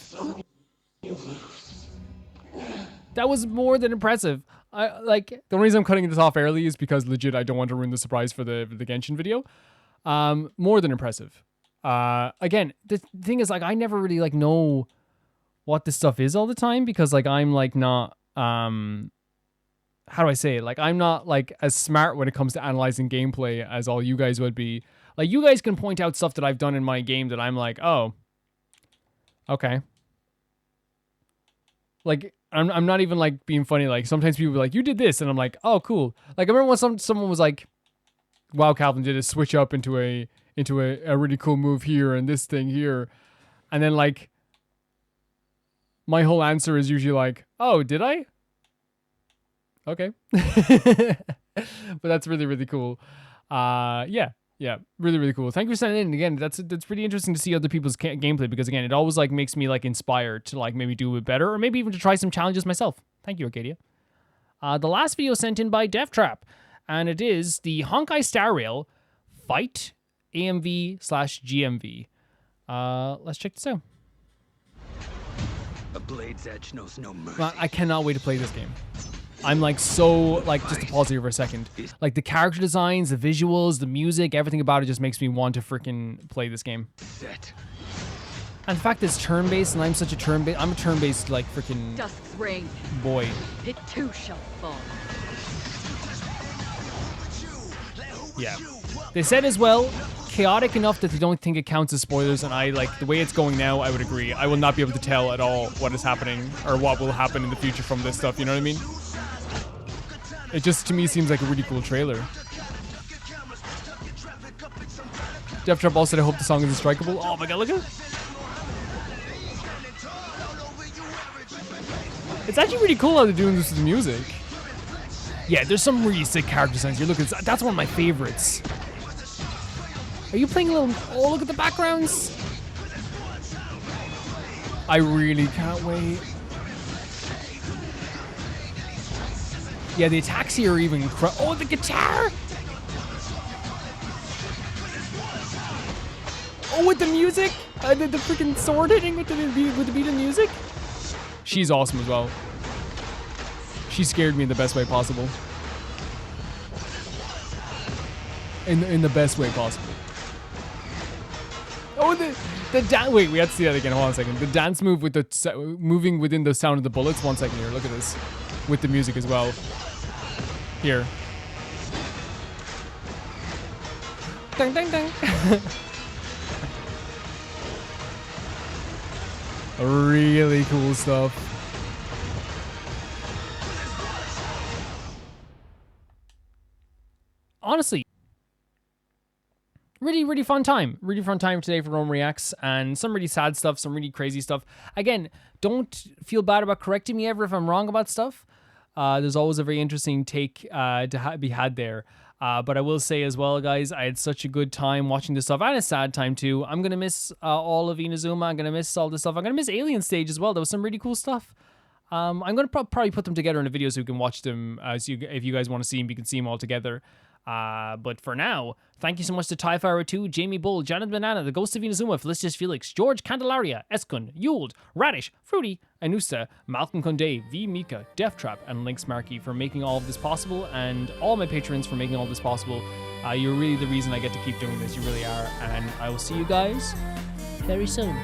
S1: That was more than impressive. The only reason I'm cutting this off early is because legit I don't want to ruin the surprise for the Genshin video. More than impressive. Again, the thing is like I never really like know what this stuff is all the time because like I'm like not how do I say it? Like I'm not like as smart when it comes to analyzing gameplay as all you guys would be. Like you guys can point out stuff that I've done in my game that I'm like, oh, okay. Like I'm not even like being funny. Like sometimes people be like, you did this, and I'm like, oh, cool. Like I remember when someone was like, wow, Calvin did a switch up into a really cool move here and this thing here, and then like my whole answer is usually like, oh, did I? Okay. But that's really, really cool. Yeah, really, really cool. Thank you for sending in. Again, that's pretty interesting to see other people's gameplay because again, it always like makes me like inspired to like maybe do it better or maybe even to try some challenges myself. Thank you, Arcadia. The last video sent in by DevTrap, and it is the Honkai Star Rail Fight AMV/GMV. Let's check this out.
S10: A blade's edge knows no mercy.
S1: Well, I cannot wait to play this game. I'm like so like just to pause here for a second. Like the character designs, the visuals, the music, everything about it just makes me want to freaking play this game.
S10: Set.
S1: And the fact that it's turn-based and I'm such a turn-based, I'm a turn-based like freaking
S4: Dusk's reign.
S1: boy.
S4: It too shall fall.
S1: Yeah. They said as well, chaotic enough that they don't think it counts as spoilers, and I like the way it's going now. I would agree. I will not be able to tell at all what is happening or what will happen in the future from this stuff. You know what I mean? It just to me seems like a really cool trailer. Death Trap also said, I hope the song is strikeable. Oh my god, look at it. It's actually really cool how they're doing this with the music. Yeah, there's some really sick character designs here. Look, that's one of my favorites. Are you playing a little... Oh, look at the backgrounds. I really can't wait. Yeah, the attacks here are even... Oh, the guitar! Oh, with the music? The freaking sword hitting with the beat of music? She's awesome as well. She scared me in the best way possible. In the best way possible. Oh, the dance. Wait, we have to see that again. Hold on a second. The dance move with the moving within the sound of the bullets. 1 second here. Look at this. With the music as well. Here. Ding, ding, ding. Really cool stuff. Honestly, really fun time. Really fun time today for Rome Reacts, and some really sad stuff, some really crazy stuff. Again, don't feel bad about correcting me ever if I'm wrong about stuff. There's always a very interesting take to be had there. But I will say as well, guys, I had such a good time watching this stuff. I had a sad time too. I'm going to miss all of Inazuma. I'm going to miss all this stuff. I'm going to miss Alien Stage as well. There was some really cool stuff. I'm going to probably put them together in a video so you can watch them. If you guys want to see them, you can see them all together. But for now, thank you so much to Tyfire 2, Jamie Bull, Janet Banana, The Ghost of Inazuma, Felicitas Felix, George Candelaria, Eskun, Yuld, Radish, Fruity, Anusta, Malcolm Conde, V Mika, Death Trap, and Lynx Markey for making all of this possible, and all my patrons for making all this possible. You're really the reason I get to keep doing this. You really are. And I will see you guys very soon.